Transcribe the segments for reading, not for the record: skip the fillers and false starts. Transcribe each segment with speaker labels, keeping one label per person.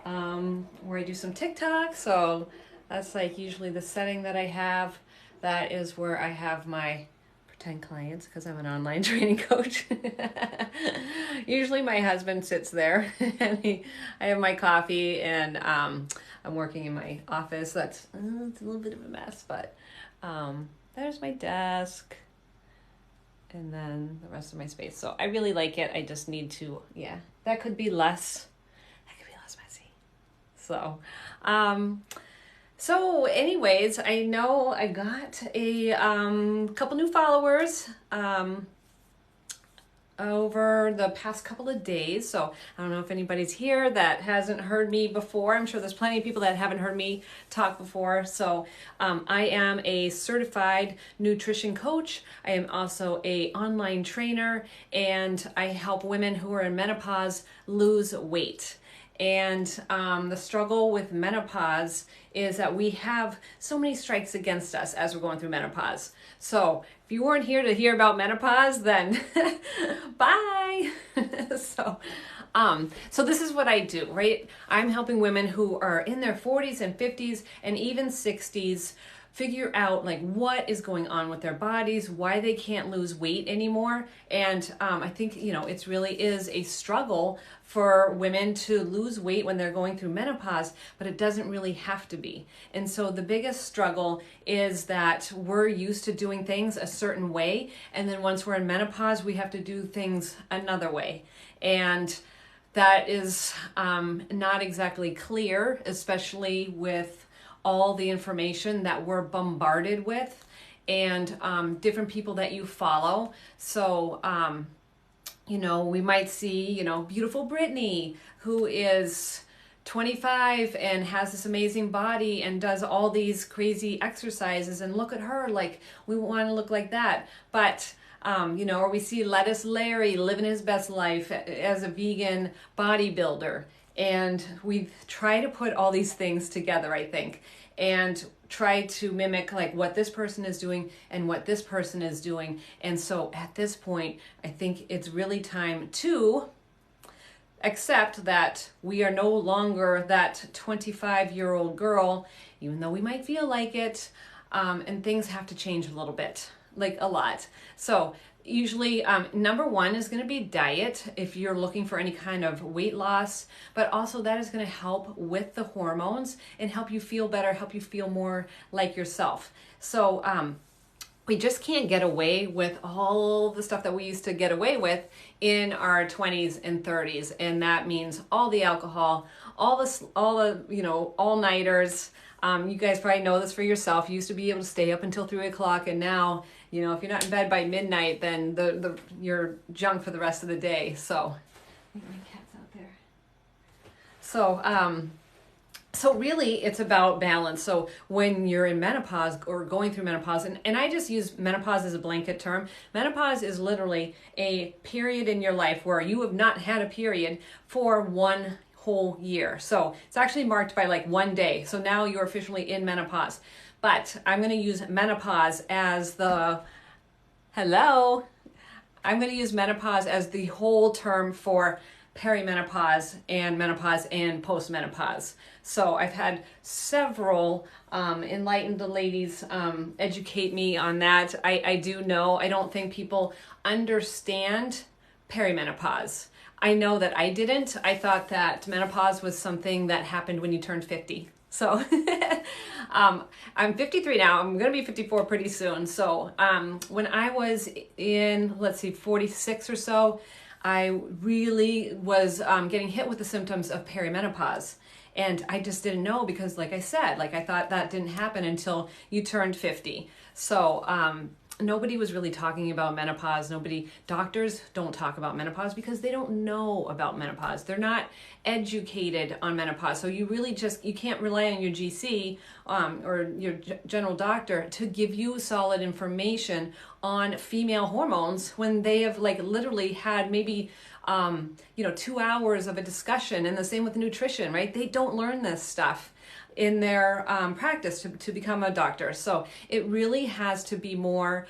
Speaker 1: and where I do some TikTok. So that's like usually the setting that I have. That is where I have my pretend clients because I'm an online training coach. Usually my husband sits there and I have my coffee and I'm working in my office. That's it's a little bit of a mess, but there's my desk and then the rest of my space. So I really like it. I just need to, that could be less messy. So anyways, I know I got a couple new followers over the past couple of days. So I don't know if anybody's here that hasn't heard me before. I'm sure there's plenty of people that haven't heard me talk before. So I am a certified nutrition coach. I am also an online trainer, and I help women who are in menopause lose weight. And the struggle with menopause is that we have so many strikes against us as we're going through menopause. So if you weren't here to hear about menopause, then bye. So this is what I do, right? I'm helping women who are in their 40s and 50s and even 60s figure out like what is going on with their bodies, why they can't lose weight anymore. And I think, it really is a struggle for women to lose weight when they're going through menopause, but it doesn't really have to be. And so the biggest struggle is that we're used to doing things a certain way. And then once we're in menopause, we have to do things another way. And that is not exactly clear, especially with all the information that we're bombarded with and different people that you follow. So, we might see, beautiful Brittany, who is 25 and has this amazing body and does all these crazy exercises, and look at her, like we want to look like that. But or we see Lettuce Larry living his best life as a vegan bodybuilder. And we try to put all these things together, I think, and try to mimic like what this person is doing and what this person is doing. And so at this point, I think it's really time to accept that we are no longer that 25-year-old girl, even though we might feel like it, and things have to change a little bit, like a lot. So usually number one is going to be diet if you're looking for any kind of weight loss, but also that is going to help with the hormones and help you feel better, help you feel more like yourself. So we just can't get away with all the stuff that we used to get away with in our 20s and 30s, and that means all the alcohol, all the all-nighters. You guys probably know this for yourself. You used to be able to stay up until 3 o'clock, and now, if you're not in bed by midnight, then you're junk for the rest of the day. So, my cat's out there. So really, it's about balance. So when you're in menopause or going through menopause, and I just use menopause as a blanket term. Menopause is literally a period in your life where you have not had a period for one whole year. So it's actually marked by like one day. So now you're officially in menopause. But I'm going to use menopause as the whole term for perimenopause and menopause and postmenopause. So I've had several enlightened ladies educate me on that. I do know, I don't think people understand perimenopause. I know that I didn't. I thought that menopause was something that happened when you turned 50. So I'm 53 now. I'm going to be 54 pretty soon. So when I was in, 46 or so, I really was getting hit with the symptoms of perimenopause. And I just didn't know because, like I said, I thought that didn't happen until you turned 50. So nobody was really talking about menopause. Doctors don't talk about menopause because they don't know about menopause. They're not educated on menopause. So you really you can't rely on your GC or your general doctor to give you solid information on female hormones when they have literally had maybe 2 hours of a discussion. And the same with nutrition, right? They don't learn this stuff in their practice to become a doctor. So it really has to be more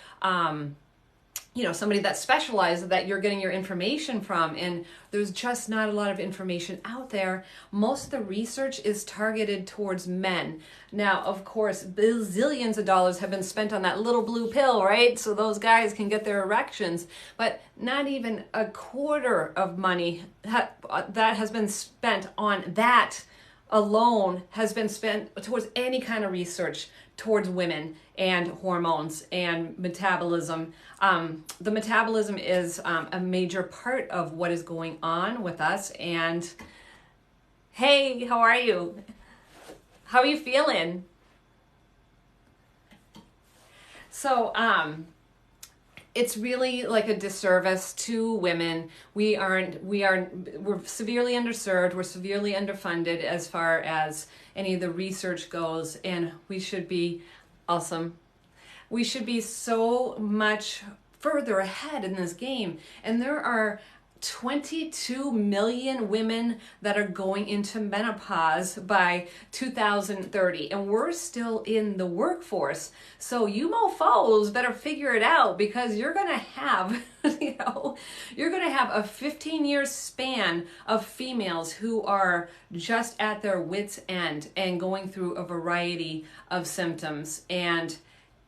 Speaker 1: somebody that specializes that you're getting your information from, and there's just not a lot of information out there. Most of the research is targeted towards men. Now, of course, bazillions of dollars have been spent on that little blue pill, right? So those guys can get their erections, but not even a quarter of money that has been spent on that alone has been spent towards any kind of research towards women and hormones and metabolism. The metabolism is a major part of what is going on with us. And hey, how are you? How are you feeling? So, it's really like a disservice to women. We're severely underserved, we're severely underfunded as far as any of the research goes, and we should be awesome. We should be so much further ahead in this game. And there are 22 million women that are going into menopause by 2030, and we're still in the workforce. So you mofos better figure it out, because you're gonna have you're gonna have a 15-year span of females who are just at their wits' end and going through a variety of symptoms. And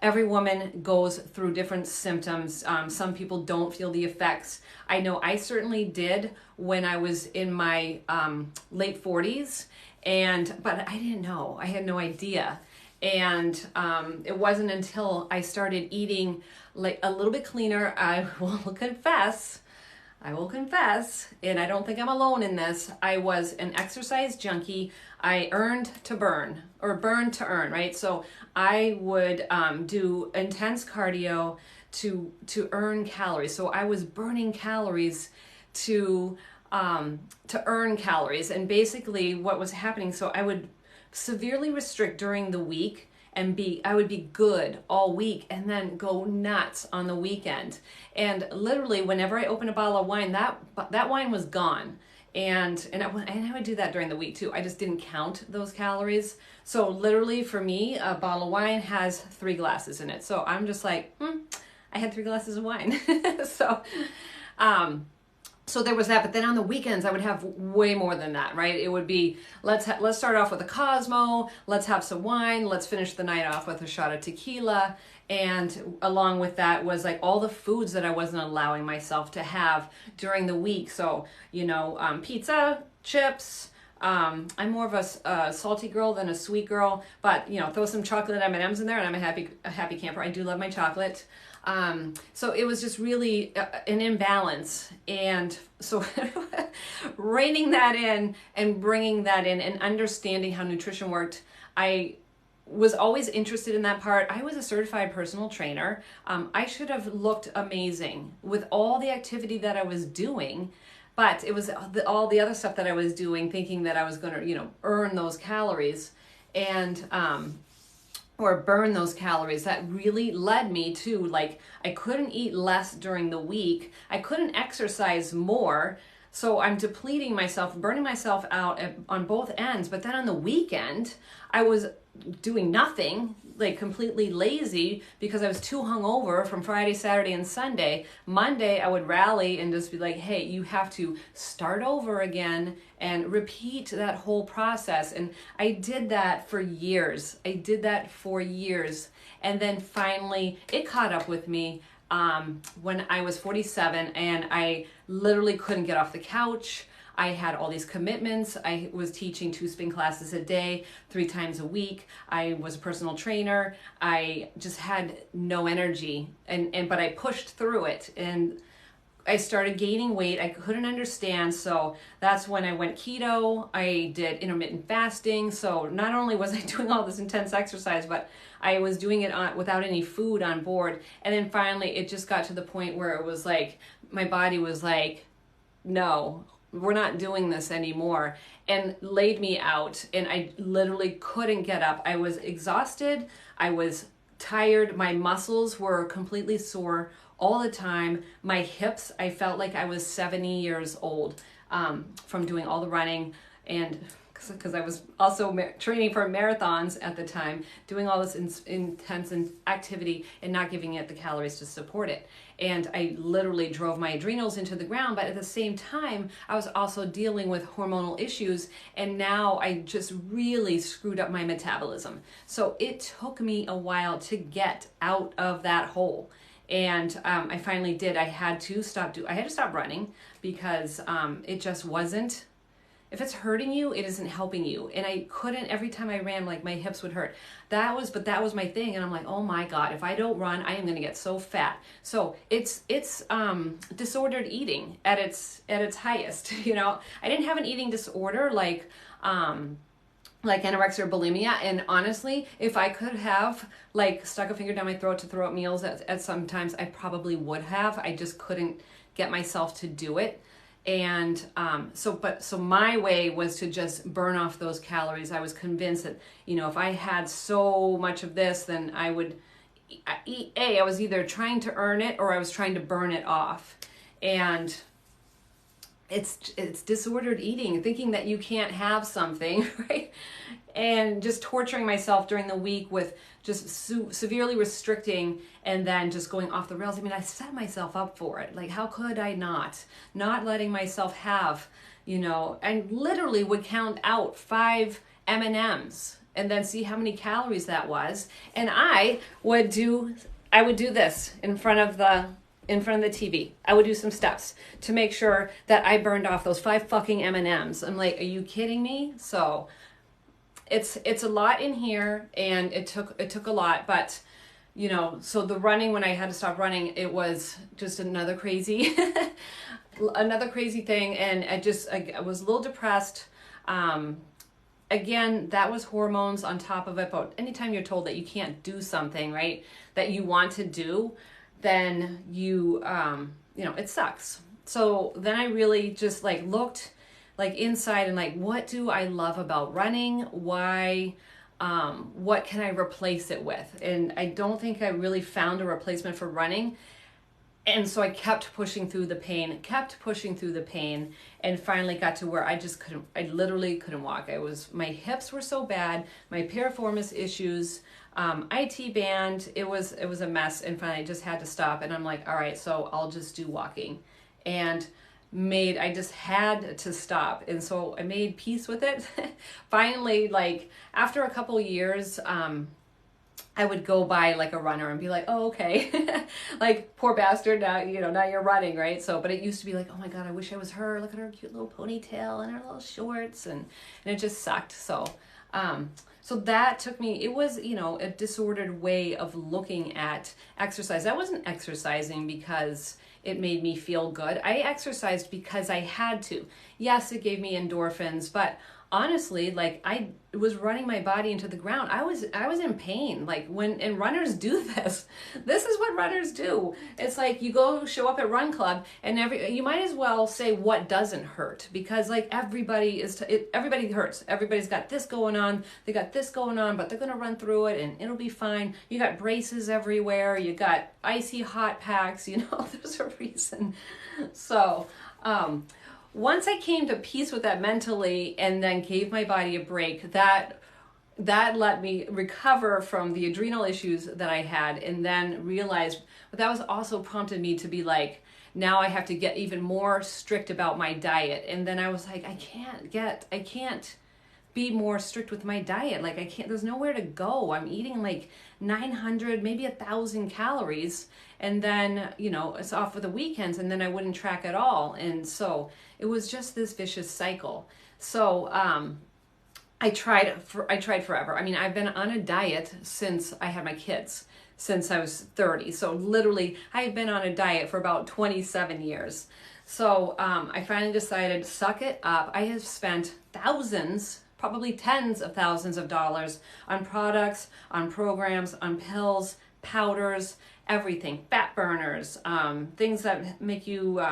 Speaker 1: every woman goes through different symptoms. Some people don't feel the effects. I know I certainly did when I was in my late 40s, but I didn't know. I had no idea. And it wasn't until I started eating like a little bit cleaner, I will confess, and I don't think I'm alone in this. I was an exercise junkie. I earned to burn, or burn to earn, right? So I would do intense cardio to earn calories. So I was burning calories to earn calories. And basically what was happening, so I would severely restrict during the week, and I would be good all week and then go nuts on the weekend. And literally whenever I opened a bottle of wine, that wine was gone. And I would do that during the week too. I just didn't count those calories. So literally for me, a bottle of wine has 3 glasses in it. So I'm just like, I had 3 glasses of wine. So there was that, but then on the weekends I would have way more than that, right? It would be, let's start off with a Cosmo, let's have some wine, let's finish the night off with a shot of tequila, and along with that was like all the foods that I wasn't allowing myself to have during the week. So, pizza, chips. I'm more of a salty girl than a sweet girl, but throw some chocolate M&Ms in there and I'm a happy camper. I do love my chocolate. So it was just really an imbalance. And so reining that in and bringing that in and understanding how nutrition worked, I was always interested in that part. I was a certified personal trainer. I should have looked amazing with all the activity that I was doing, but it was all the other stuff that I was doing, thinking that I was going to, earn those calories and, or burn those calories, that really led me to, like, I couldn't eat less during the week. I couldn't exercise more. So I'm depleting myself, burning myself out on both ends. But then on the weekend, I was doing nothing, like completely lazy, because I was too hungover from Friday, Saturday, and Sunday. Monday, I would rally and just be like, hey, you have to start over again and repeat that whole process. And I did that for years. And then finally, it caught up with me when I was 47, and I literally couldn't get off the couch. I had all these commitments. I was teaching 2 spin classes a day, 3 times a week. I was a personal trainer. I just had no energy, but I pushed through it, and I started gaining weight. I couldn't understand, so that's when I went keto. I did intermittent fasting. So not only was I doing all this intense exercise, but I was doing it without any food on board. And then finally, it just got to the point where it was like, my body was like, no, we're not doing this anymore, and laid me out. And I literally couldn't get up. I was exhausted. I was tired. My muscles were completely sore all the time. My hips, I felt like I was 70 years old from doing all the running. And because I was also training for marathons at the time, doing all this intense activity and not giving it the calories to support it. And I literally drove my adrenals into the ground, but at the same time, I was also dealing with hormonal issues, and now I just really screwed up my metabolism. So it took me a while to get out of that hole. And I finally did. I had to stop running because it just wasn't. If it's hurting you, it isn't helping you. And I couldn't, every time I ran, like my hips would hurt. That was my thing. And I'm like, oh my God, if I don't run, I am going to get so fat. So it's disordered eating at its highest. You know, I didn't have an eating disorder like anorexia or bulimia. And honestly, if I could have like stuck a finger down my throat to throw up meals at sometimes, I probably would have. I just couldn't get myself to do it. And so my way was to just burn off those calories. I was convinced that, you know, if I had so much of this, then I would eat. I was either trying to earn it or I was trying to burn it off. And it's disordered eating, thinking that you can't have something, right? And just torturing myself during the week with just severely restricting and then just going off the rails. I mean, I set myself up for it. Like, how could I not letting myself have, you know, and literally would count out 5 M&Ms and then see how many calories that was. And I would do this in front of the TV. I would do some steps to make sure that I burned off those 5 fucking M&Ms. I'm like, are you kidding me? So it's a lot in here, and it took a lot, but you know, so the running, when I had to stop running, it was just another crazy thing. And I was a little depressed. Again, that was hormones on top of it. But anytime you're told that you can't do something, right, that you want to do, then you know, it sucks. So then I really just like looked like inside and like, what do I love about running? Why, what can I replace it with? And I don't think I really found a replacement for running. And so I kept pushing through the pain, and finally got to where I literally couldn't walk. My hips were so bad, my piriformis issues, IT band, it was a mess, and finally I just had to stop. And I'm like, all right, so I'll just do walking. And I just had to stop. And so I made peace with it. Finally, like after a couple years, I would go by like a runner and be like, oh, okay. Like, poor bastard, now you're running, right? So, but it used to be like, oh my God, I wish I was her. Look at her cute little ponytail and her little shorts. And it just sucked. So, so that took me, it was, you know, a disordered way of looking at exercise. I wasn't exercising because it made me feel good. I exercised because I had to. Yes, it gave me endorphins, but honestly, like I was running my body into the ground. I was in pain. Like and runners do this. This is what runners do. It's like you go show up at run club and you might as well say what doesn't hurt, because like everybody hurts. Everybody's got this going on. They got this going on, but they're going to run through it and it'll be fine. You got braces everywhere. You got icy hot packs, you know, there's a reason. So, once I came to peace with that mentally and then gave my body a break, that let me recover from the adrenal issues that I had, and then realized, but that was also prompted me to be like, now I have to get even more strict about my diet. And then I was like, I can't be more strict with my diet. Like there's nowhere to go. I'm eating like 900, maybe 1,000 calories. And then, you know, it's off for the weekends, and then I wouldn't track at all. And so it was just this vicious cycle. So, I tried forever. I mean, I've been on a diet since I had my kids, since I was 30. So literally I've been on a diet for about 27 years. So, I finally decided, suck it up. I have spent thousands, probably tens of thousands of dollars on products, on programs, on pills, powders, everything, fat burners, things that make you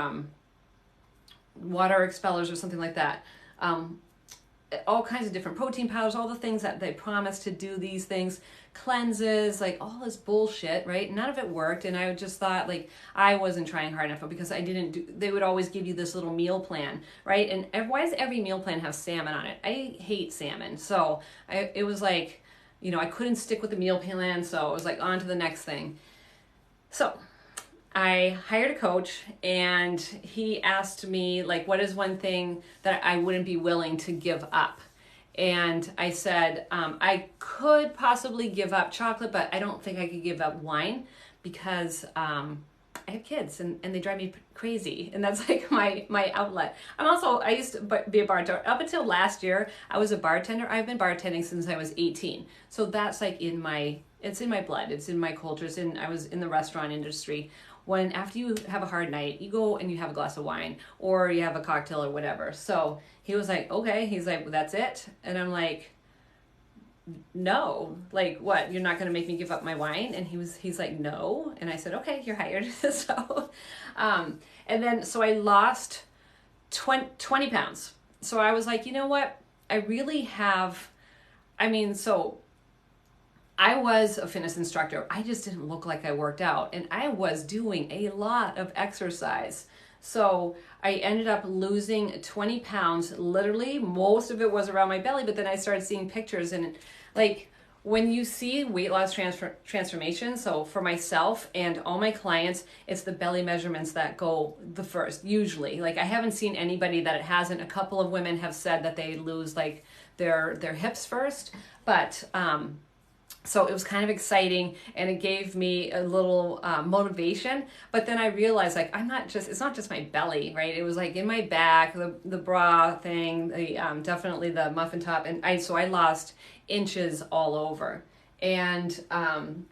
Speaker 1: water expellers or something like that. all kinds of different protein powders, all the things that they promised to do these things, cleanses, like all this bullshit, right? None of it worked. And I just thought like I wasn't trying hard enough because I didn't do, they would always give you this little meal plan, right? And why does every meal plan have salmon on it? I hate salmon. So it was like, you know, I couldn't stick with the meal plan. So it was like on to the next thing. So I hired a coach and he asked me like, what is one thing that I wouldn't be willing to give up? And I said, I could possibly give up chocolate, but I don't think I could give up wine because I have kids and they drive me crazy. And that's like my outlet. I used to be a bartender. Up until last year, I was a bartender. I've been bartending since I was 18. So that's like it's in my blood. It's in my culture. I was in the restaurant industry. When after you have a hard night, you go and you have a glass of wine or you have a cocktail or whatever. So he was like, okay. He's like, well, that's it. And I'm like, no, like what? You're not going to make me give up my wine? And he's like, no. And I said, okay, you're hired. So I lost 20 pounds. So I was like, you know what? I really have, I was a fitness instructor. I just didn't look like I worked out and I was doing a lot of exercise. So I ended up losing 20 pounds. Literally, most of it was around my belly, but then I started seeing pictures and like when you see weight loss transformation, so for myself and all my clients, it's the belly measurements that go the first, usually. Like I haven't seen anybody that it hasn't. A couple of women have said that they lose like their hips first, but so it was kind of exciting and it gave me a little motivation. But then I realized like it's not just my belly, right? It was like in my back, the bra thing, definitely the muffin top. And I lost inches all over. And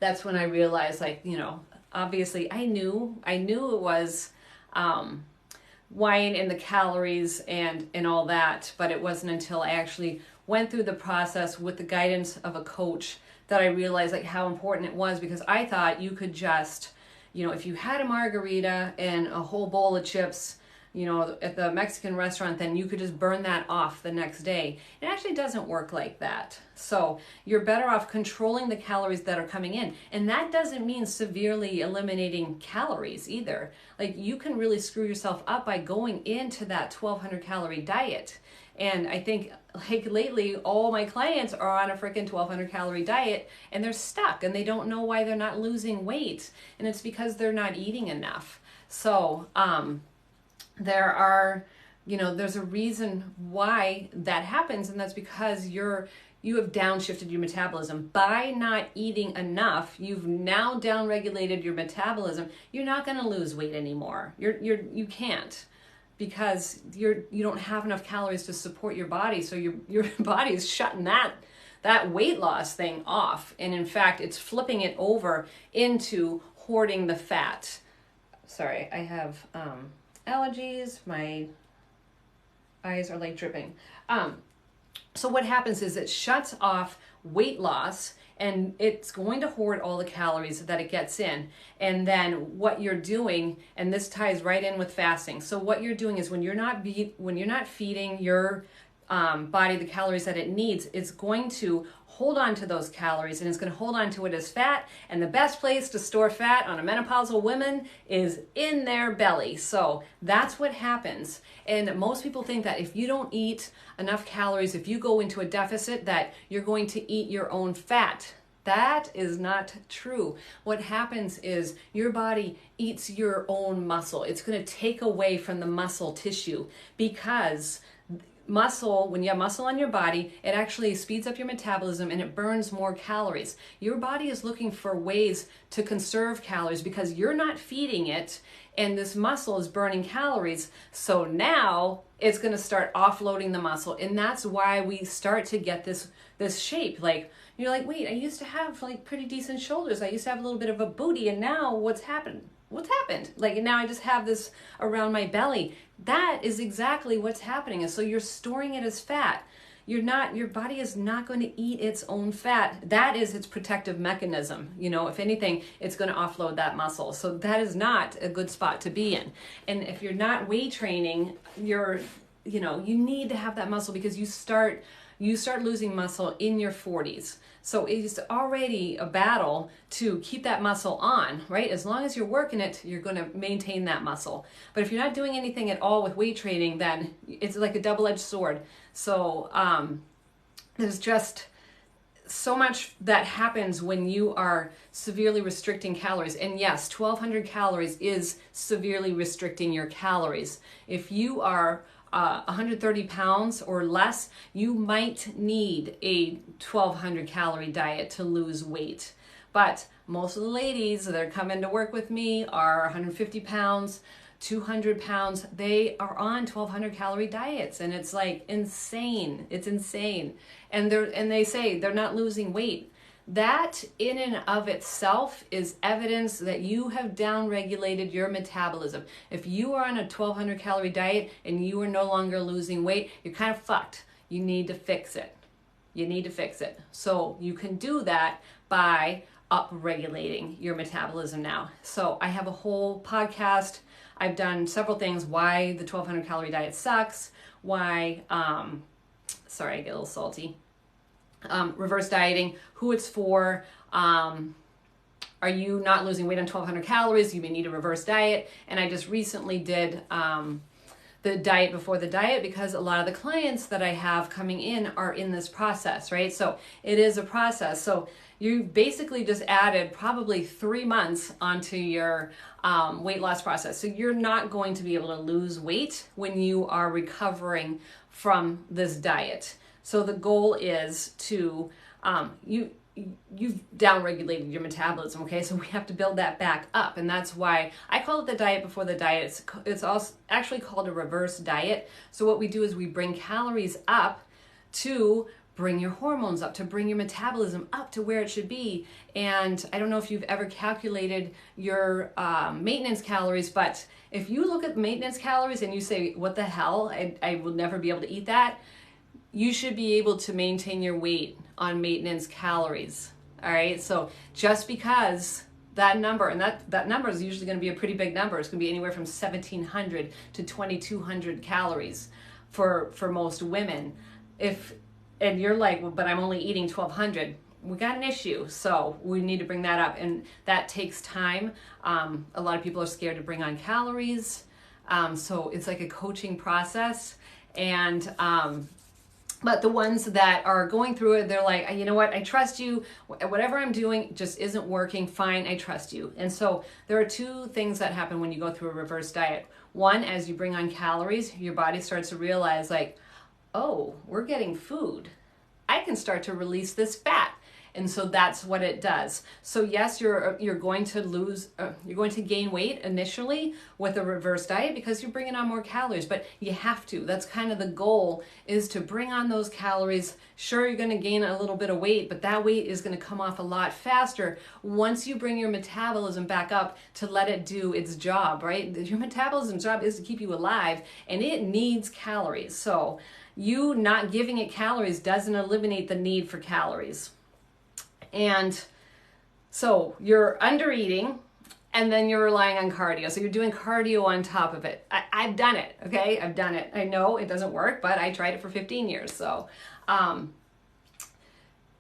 Speaker 1: that's when I realized like, you know, obviously I knew it was wine and the calories and all that. But it wasn't until I actually went through the process with the guidance of a coach that I realized like how important it was, because I thought you could just, you know, if you had a margarita and a whole bowl of chips, you know, at the Mexican restaurant, then you could just burn that off the next day. It actually doesn't work like that. So you're better off controlling the calories that are coming in. And that doesn't mean severely eliminating calories either. Like you can really screw yourself up by going into that 1,200 calorie diet. And I think like lately, all my clients are on a freaking 1,200 calorie diet and they're stuck and they don't know why they're not losing weight. And it's because they're not eating enough. So there's a reason why that happens. And that's because you have downshifted your metabolism. By not eating enough, you've now downregulated your metabolism. You're not going to lose weight anymore. You can't. Because you don't have enough calories to support your body, so your body is shutting that weight loss thing off, and in fact, it's flipping it over into hoarding the fat. Sorry, I have allergies. My eyes are like dripping. So what happens is it shuts off weight loss. And it's going to hoard all the calories that it gets in. And then what you're doing, and this ties right in with fasting. So what you're doing is when you're not feeding your body the calories that it needs, it's going to hold on to those calories and it's going to hold on to it as fat. And the best place to store fat on a menopausal woman is in their belly. So that's what happens. And most people think that if you don't eat enough calories, if you go into a deficit, that you're going to eat your own fat. That is not true. What happens is your body eats your own muscle. It's going to take away from the muscle tissue, because muscle, when you have muscle on your body, it actually speeds up your metabolism and it burns more calories. Your body is looking for ways to conserve calories because you're not feeding it, and this muscle is burning calories. So now it's going to start offloading the muscle, and that's why we start to get this shape. Like you're like, wait, I used to have like pretty decent shoulders. I used to have a little bit of a booty, and now what's happened? What's happened? Like now I just have this around my belly. That is exactly what's happening. And so you're storing it as fat. Your body is not going to eat its own fat. That is its protective mechanism. You know, if anything, it's going to offload that muscle. So that is not a good spot to be in. And if you're not weight training, you're you need to have that muscle because you start losing muscle in your 40s. So it's already a battle to keep that muscle on, right? As long as you're working it, you're going to maintain that muscle. But if you're not doing anything at all with weight training, then it's like a double-edged sword. So there's just so much that happens when you are severely restricting calories. And yes, 1,200 calories is severely restricting your calories. If you are 130 pounds or less, you might need a 1,200 calorie diet to lose weight. But most of the ladies that are coming to work with me are 150 pounds, 200 pounds. They are on 1,200 calorie diets, and it's like insane. It's insane. And they say they're not losing weight. That in and of itself is evidence that you have downregulated your metabolism. If you are on a 1,200 calorie diet and you are no longer losing weight, you're kind of fucked. You need to fix it. You need to fix it. So you can do that by upregulating your metabolism now. So I have a whole podcast. I've done several things, why the 1,200 calorie diet sucks, why, sorry, I get a little salty. Reverse dieting, who it's for, are you not losing weight on 1,200 calories? You may need a reverse diet. And I just recently did the diet before the diet because a lot of the clients that I have coming in are in this process, right? So it is a process. So you basically just added probably 3 months onto your weight loss process. So you're not going to be able to lose weight when you are recovering from this diet. So the goal is to, you've downregulated your metabolism, okay? So we have to build that back up. And that's why I call it the diet before the diet. It's also actually called a reverse diet. So what we do is we bring calories up to bring your hormones up, to bring your metabolism up to where it should be. And I don't know if you've ever calculated your maintenance calories, but if you look at maintenance calories and you say, what the hell, I will never be able to eat that, you should be able to maintain your weight on maintenance calories. All right. So just because that number, and that number is usually going to be a pretty big number. It's going to be anywhere from 1,700 to 2,200 calories for most women. And you're like, well, but I'm only eating 1,200. We got an issue. So we need to bring that up. And that takes time. A lot of people are scared to bring on calories. So it's like a coaching process. And, but the ones that are going through it, they're like, you know what, I trust you. Whatever I'm doing just isn't working. Fine, I trust you. And so there are two things that happen when you go through a reverse diet. One, as you bring on calories, your body starts to realize like, oh, we're getting food. I can start to release this fat. And so that's what it does. So yes, you're going to gain weight initially with a reverse diet because you're bringing on more calories, but you have to. That's kind of the goal, is to bring on those calories. Sure, you're going to gain a little bit of weight, but that weight is going to come off a lot faster once you bring your metabolism back up to let it do its job, right? Your metabolism's job is to keep you alive, and it needs calories. So you not giving it calories doesn't eliminate the need for calories. And so you're under eating, and then you're relying on cardio. So you're doing cardio on top of it. I've done it, okay? I've done it. I know it doesn't work, but I tried it for 15 years. So, and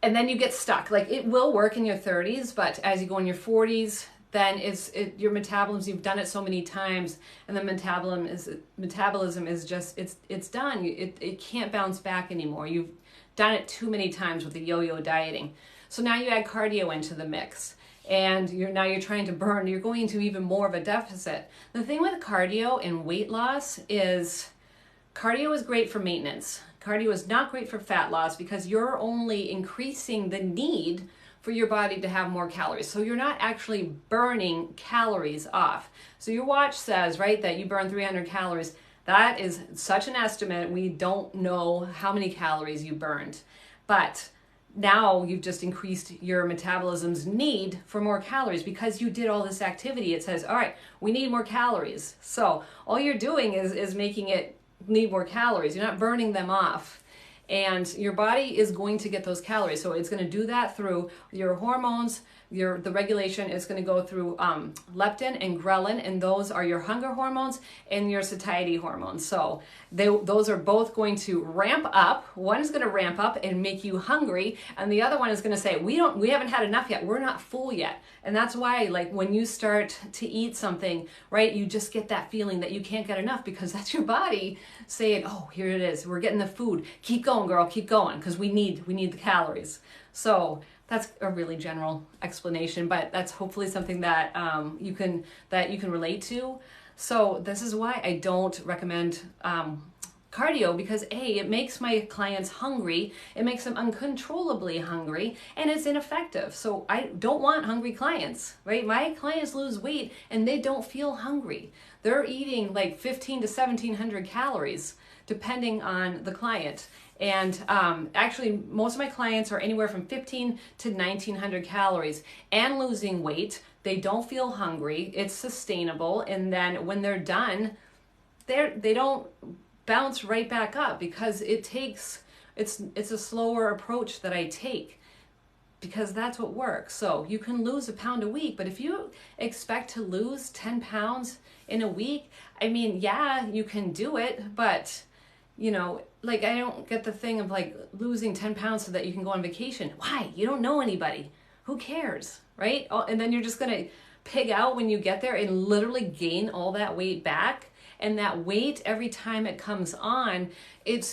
Speaker 1: then you get stuck. Like, it will work in your 30s, but as you go in your 40s, then your metabolism, you've done it so many times, and the metabolism is just, it's done. It can't bounce back anymore. You've done it too many times with the yo-yo dieting. So now you add cardio into the mix, and you're trying to burn. You're going into even more of a deficit. The thing with cardio and weight loss is cardio is great for maintenance. Cardio is not great for fat loss because you're only increasing the need for your body to have more calories. So you're not actually burning calories off. So your watch says, right, that you burn 300 calories. That is such an estimate. We don't know how many calories you burned, but now you've just increased your metabolism's need for more calories because you did all this activity. It says, all right, we need more calories. So all you're doing is making it need more calories. You're not burning them off. and your body is going to get those calories. So it's going to do that through your hormones. The regulation is going to go through leptin and ghrelin, and those are your hunger hormones and your satiety hormones. So those are both going to ramp up. One is going to ramp up and make you hungry, and the other one is going to say, we haven't had enough yet. We're not full yet. And that's why, like, when you start to eat something, right, you just get that feeling that you can't get enough, because that's your body saying, oh, here it is. We're getting the food. Keep going, girl. Keep going, because we need the calories. So that's a really general explanation, but that's hopefully something that you can relate to. So this is why I don't recommend cardio, because it makes my clients hungry, it makes them uncontrollably hungry, and it's ineffective. So I don't want hungry clients, right? My clients lose weight and they don't feel hungry. They're eating like 15 to 1700 calories depending on the client. And actually, most of my clients are anywhere from 15 to 1900 calories and losing weight. They don't feel hungry. It's sustainable. And then when they're done, they don't bounce right back up, because it's a slower approach that I take, because that's what works. So you can lose a pound a week, but if you expect to lose 10 pounds in a week, I mean, yeah, you can do it, but like, I don't get the thing of like losing 10 pounds so that you can go on vacation. Why? You don't know anybody. Who cares, right? Oh, and then you're just going to pig out when you get there and literally gain all that weight back. And that weight, every time it comes on,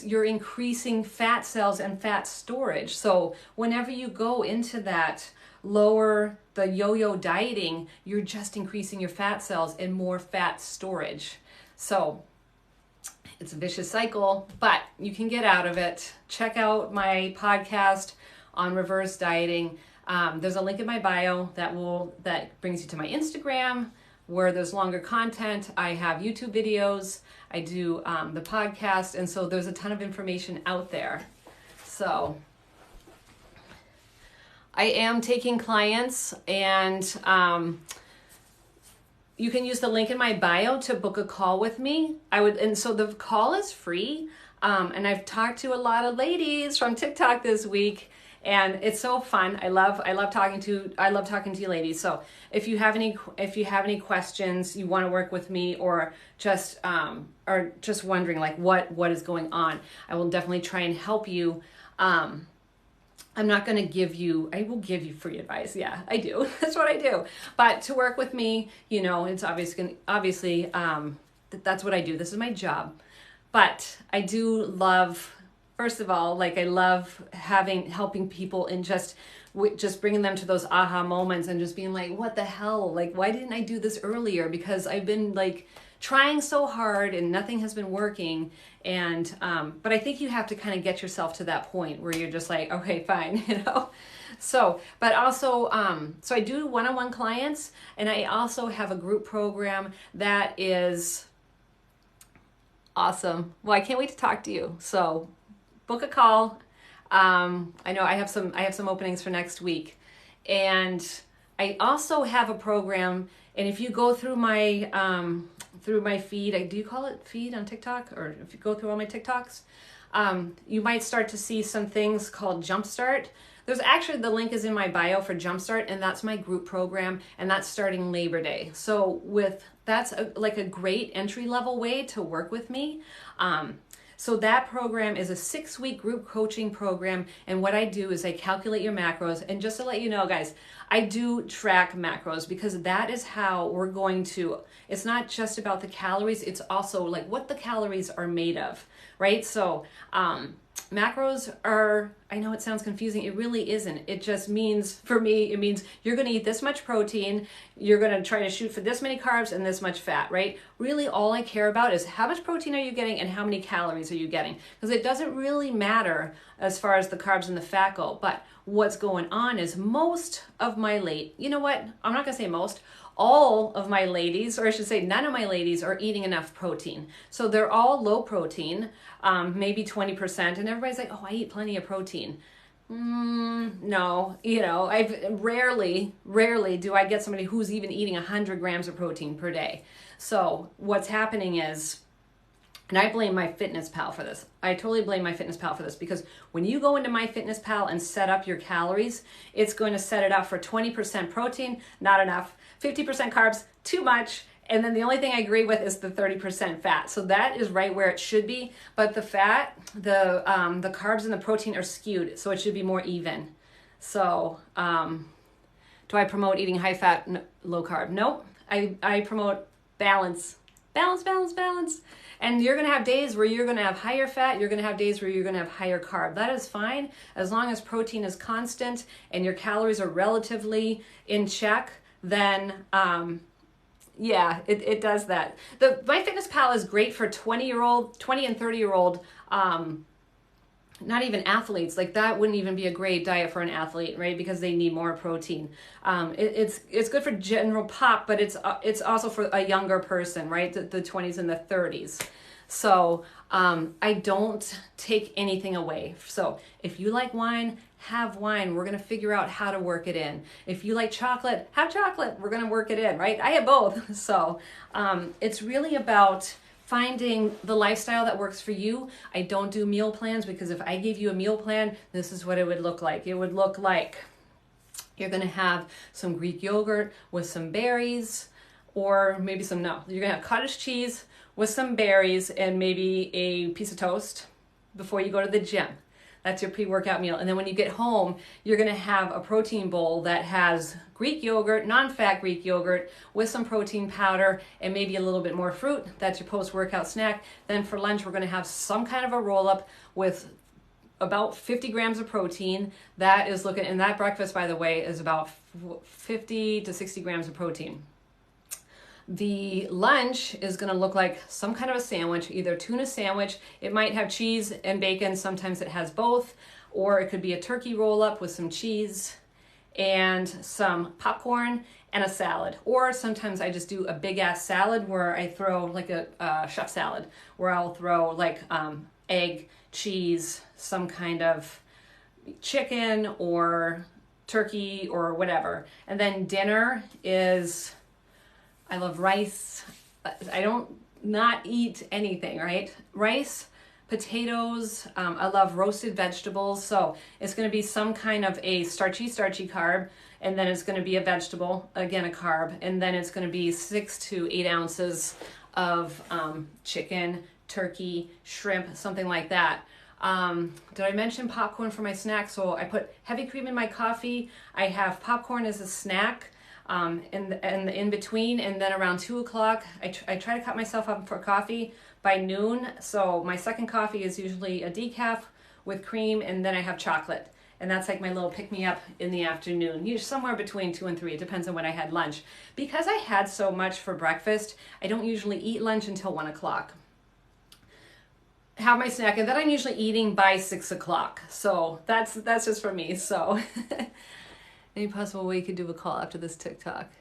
Speaker 1: you're increasing fat cells and fat storage. So whenever you go into that the yo-yo dieting, you're just increasing your fat cells and more fat storage. So it's a vicious cycle, but you can get out of it. Check out my podcast on reverse dieting. There's a link in my bio that brings you to my Instagram, where there's longer content. I have YouTube videos. I do the podcast, and so there's a ton of information out there. So I am taking clients, and you can use the link in my bio to book a call with me. And so the call is free. And I've talked to a lot of ladies from TikTok this week, and it's so fun. I love talking to you ladies. So if you have any questions, you want to work with me, or just wondering like what is going on, I will definitely try and help you. I'm not going to I will give you free advice. Yeah, I do. That's what I do. But to work with me, it's obviously that's what I do. This is my job. But I do love, first of all, like I love helping people and just bringing them to those aha moments and just being like, what the hell? Like, why didn't I do this earlier? Because I've been like trying so hard and nothing has been working. And, but I think you have to kind of get yourself to that point where you're just like, okay, fine, So, but also, so I do one-on-one clients, and I also have a group program that is awesome. Well, I can't wait to talk to you. So book a call. I know I have some openings for next week, and I also have a program. And if you go through my feed, do you call it feed on TikTok? Or if you go through all my TikToks, you might start to see some things called Jumpstart. There's actually, the link is in my bio for Jumpstart, and that's my group program, and that's starting Labor Day. So that's like a great entry-level way to work with me. So that program is a 6-week group coaching program, and what I do is I calculate your macros. And just to let you know, guys, I do track macros, because that is how we're going to, it's not just about the calories, it's also like what the calories are made of, right? So macros are, I know it sounds confusing, it really isn't. It just means, for me, it means you're going to eat this much protein, you're going to try to shoot for this many carbs and this much fat, right? Really, all I care about is how much protein are you getting and how many calories are you getting, because it doesn't really matter as far as the carbs and the fat go. But what's going on is most of my I'm not going to say most, all of my ladies, or I should say none of my ladies, are eating enough protein. So they're all low protein, maybe 20%, and everybody's like, oh, I eat plenty of protein. No, I've rarely do I get somebody who's even eating 100 grams of protein per day. So what's happening is And I blame MyFitnessPal for this. I totally blame MyFitnessPal for this, because when you go into MyFitnessPal and set up your calories, it's going to set it up for 20% protein, not enough, 50% carbs, too much, and then the only thing I agree with is the 30% fat. So that is right where it should be, but the fat, the carbs and the protein are skewed, so it should be more even. So do I promote eating high fat, low carb? Nope. I promote balance. Balance, balance, balance. And you're going to have days where you're going to have higher fat. You're going to have days where you're going to have higher carb. That is fine as long as protein is constant and your calories are relatively in check. Then, yeah, it does that. The MyFitnessPal is great for 20 and 30-year-old, not even athletes. Like that wouldn't even be a great diet for an athlete, right? Because they need more protein. It's good for general pop, but it's also for a younger person, right? The 20s and the 30s. So I don't take anything away. So if you like wine, have wine. We're going to figure out how to work it in. If you like chocolate, have chocolate. We're going to work it in, right? I have both. So it's really about finding the lifestyle that works for you. I don't do meal plans, because if I gave you a meal plan, this is what it would look like. It would look like you're going to have some Greek yogurt with some berries, or maybe you're going to have cottage cheese with some berries and maybe a piece of toast before you go to the gym. That's your pre-workout meal. And then when you get home, you're going to have a protein bowl that has Greek yogurt, non-fat Greek yogurt, with some protein powder and maybe a little bit more fruit. That's your post-workout snack. Then for lunch, we're going to have some kind of a roll-up with about 50 grams of protein. That is looking, and that breakfast, by the way, is about 50 to 60 grams of protein. The lunch is going to look like some kind of a sandwich, either tuna sandwich. It might have cheese and bacon. Sometimes it has both. Or it could be a turkey roll-up with some cheese and some popcorn and a salad. Or sometimes I just do a big-ass salad where I throw like a chef salad, where I'll throw like egg, cheese, some kind of chicken or turkey or whatever. And then dinner is, I love rice. I don't not eat anything, right? Rice, potatoes. I love roasted vegetables. So it's going to be some kind of a starchy carb, and then it's going to be a vegetable, again, a carb, and then it's going to be 6 to 8 ounces of chicken, turkey, shrimp, something like that. Did I mention popcorn for my snack? So I put heavy cream in my coffee. I have popcorn as a snack. And in between, and then around 2 o'clock, I try to cut myself up for coffee by noon. So my second coffee is usually a decaf with cream, and then I have chocolate. And that's like my little pick-me-up in the afternoon, usually somewhere between 2 and 3. It depends on when I had lunch. Because I had so much for breakfast, I don't usually eat lunch until 1 o'clock. Have my snack, and then I'm usually eating by 6 o'clock. So that's just for me. So any possible way you could do a call after this TikTok?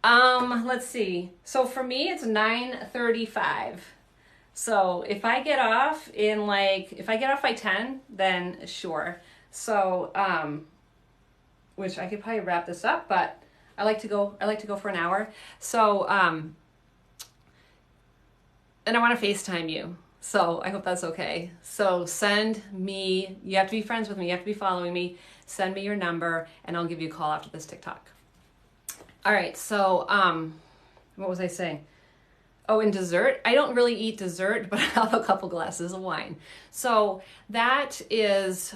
Speaker 1: Let's see. So for me, it's 9:35. So if I get off by 10, then sure. So, which I could probably wrap this up, but I like to go for an hour. So, and I want to FaceTime you. So I hope that's okay. So you have to be friends with me. You have to be following me. Send me your number and I'll give you a call after this TikTok. All right. So, what was I saying? Oh, and dessert. I don't really eat dessert, but I have a couple glasses of wine. So that is,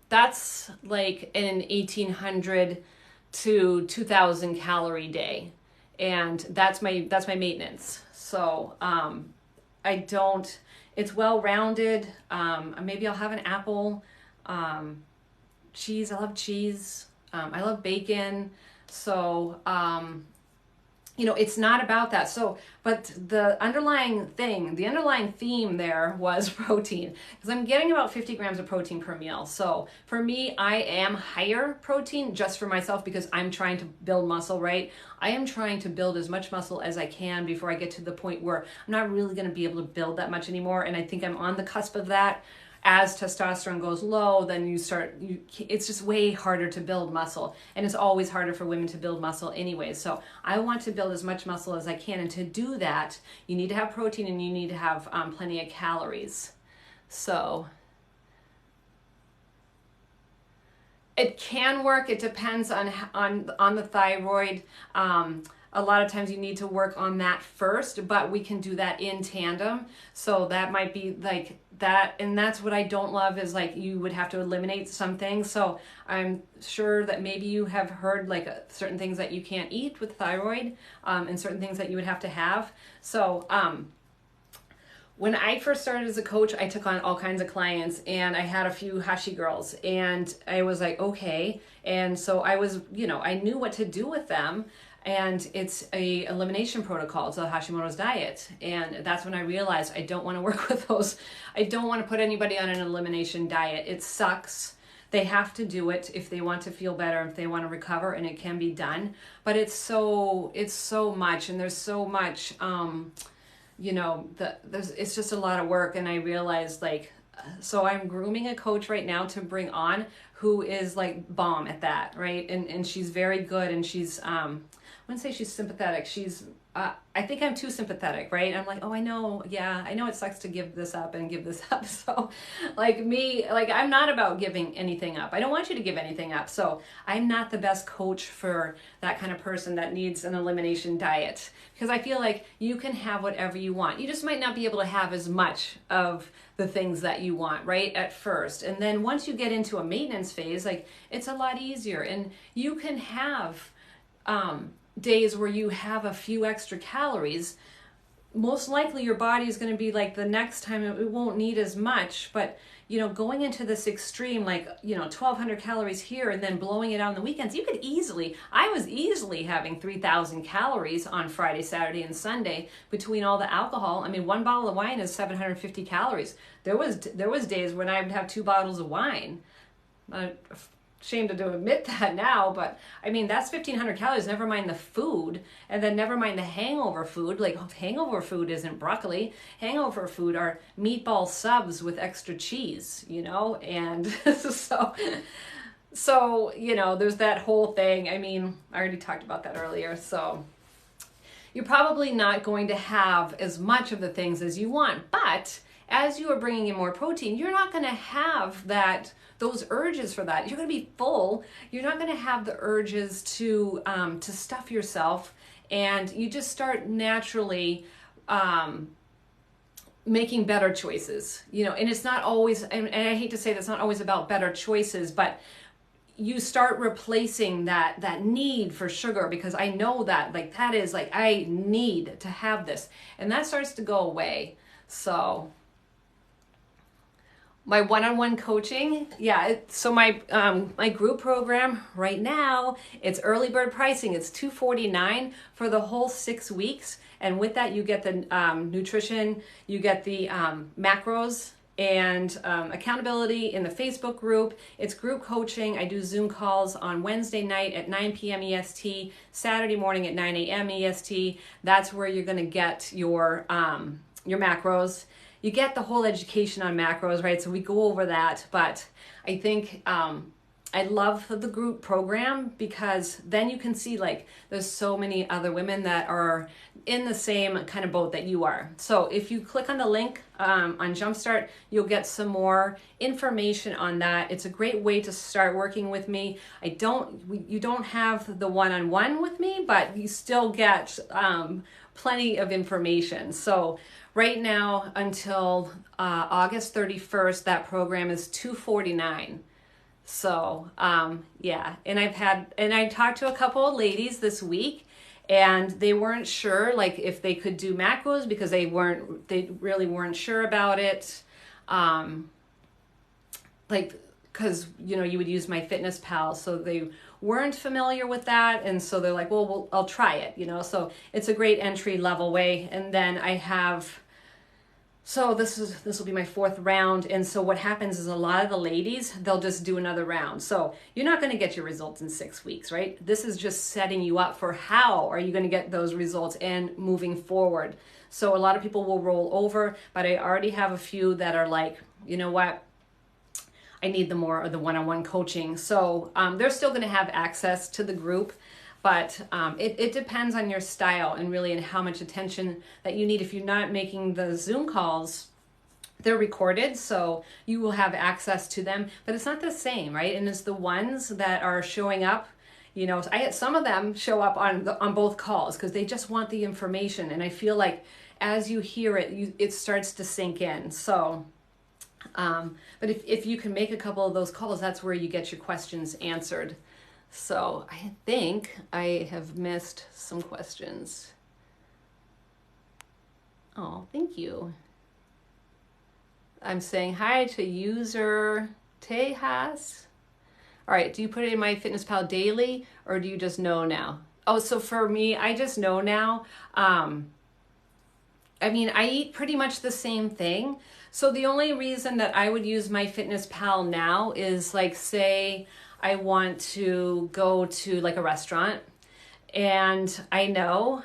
Speaker 1: that's like an 1,800 to 2,000 calorie day. And that's my maintenance. So, it's well-rounded. Maybe I'll have an apple, cheese. I love cheese. I love bacon. So, it's not about that. So, but the underlying theme there was protein, because I'm getting about 50 grams of protein per meal. So for me, I am higher protein just for myself because I'm trying to build muscle, right? I am trying to build as much muscle as I can before I get to the point where I'm not really going to be able to build that much anymore. And I think I'm on the cusp of that. as testosterone goes low, then it's just way harder to build muscle. And it's always harder for women to build muscle anyways. So I want to build as much muscle as I can. And to do that, you need to have protein and you need to have plenty of calories. So it can work. It depends on the thyroid. A lot of times you need to work on that first, but we can do that in tandem. So that might be like that. And that's what I don't love is like you would have to eliminate some things. So I'm sure that maybe you have heard like certain things that you can't eat with thyroid and certain things that you would have to have. So when I first started as a coach, I took on all kinds of clients and I had a few Hashi girls and I was like, okay. And so I was, I knew what to do with them. And it's a elimination protocol. It's a Hashimoto's diet. And that's when I realized I don't want to work with those. I don't want to put anybody on an elimination diet. It sucks. They have to do it if they want to feel better, if they want to recover, and it can be done. But it's so much, and there's so much, it's just a lot of work. And I realized so I'm grooming a coach right now to bring on who is like bomb at that, right? And she's very good, and she's, I wouldn't say she's sympathetic. I think I'm too sympathetic, right? I'm like, oh, I know it sucks to give this up and give this up. So I'm not about giving anything up. I don't want you to give anything up. So I'm not the best coach for that kind of person that needs an elimination diet, because I feel like you can have whatever you want. You just might not be able to have as much of the things that you want, right, at first. And then once you get into a maintenance phase, it's a lot easier. And you can have days where you have a few extra calories. Most likely your body is going to be like the next time it won't need as much, but going into this extreme 1200 calories here and then blowing it out on the weekends, I was easily having 3000 calories on Friday, Saturday, and Sunday between all the alcohol. I mean, one bottle of wine is 750 calories. There was days when I would have 2 bottles of wine. Ashamed to admit that now, but I mean, that's 1500 calories, never mind the food, and then never mind the hangover food. Hangover food isn't broccoli. Hangover food are meatball subs with extra cheese, and so there's that whole thing. I mean, I already talked about that earlier. So you're probably not going to have as much of the things as you want, but as you are bringing in more protein, you're not going to have those urges for that. You're going to be full. You're not going to have the urges to stuff yourself, and you just start naturally making better choices. And it's not always, and I hate to say that's not always about better choices, but you start replacing that need for sugar, because I know that that is I need to have this, and that starts to go away. So my one-on-one coaching, so my group program right now, it's early bird pricing. It's $249 for the whole 6 weeks, and with that you get the nutrition, you get the macros, and accountability in the Facebook group. It's group coaching. I do Zoom calls on Wednesday night at 9 p.m. EST, Saturday morning at 9 a.m. EST. That's where you're going to get your macros. You get the whole education on macros, right? So we go over that, but I think I love the group program, because then you can see there's so many other women that are in the same kind of boat that you are. So if you click on the link on Jumpstart, you'll get some more information on that. It's a great way to start working with me. You don't have the one-on-one with me, but you still get plenty of information. So right now until August 31st, that program is $249. So and I talked to a couple of ladies this week, and they weren't sure if they could do macros, because they really weren't sure about it. Because you would use MyFitnessPal, so they weren't familiar with that, and so they're like, well, I'll try it, so it's a great entry level way. And then I have, so this will be my 4th round, and so what happens is a lot of the ladies, they'll just do another round. So you're not going to get your results in 6 weeks, right? This is just setting you up for how are you going to get those results and moving forward. So a lot of people will roll over, but I already have a few that are like, you know what, I need the more or the one-on-one coaching. So they're still going to have access to the group, but it depends on your style and really in how much attention that you need. If you're not making the Zoom calls, they're recorded, so you will have access to them, but it's not the same, right? And it's the ones that are showing up, you know, some of them show up on both calls because they just want the information. And I feel like as you hear it, it starts to sink in. So, but if you can make a couple of those calls, that's where you get your questions answered. So I think I have missed some questions. Oh, thank you. I'm saying hi to user Tejas. All right, do you put it in MyFitnessPal daily or do you just know now? Oh, so for me, I just know now. I mean, I eat pretty much the same thing. So the only reason that I would use MyFitnessPal now is like, say I want to go to like a restaurant and I know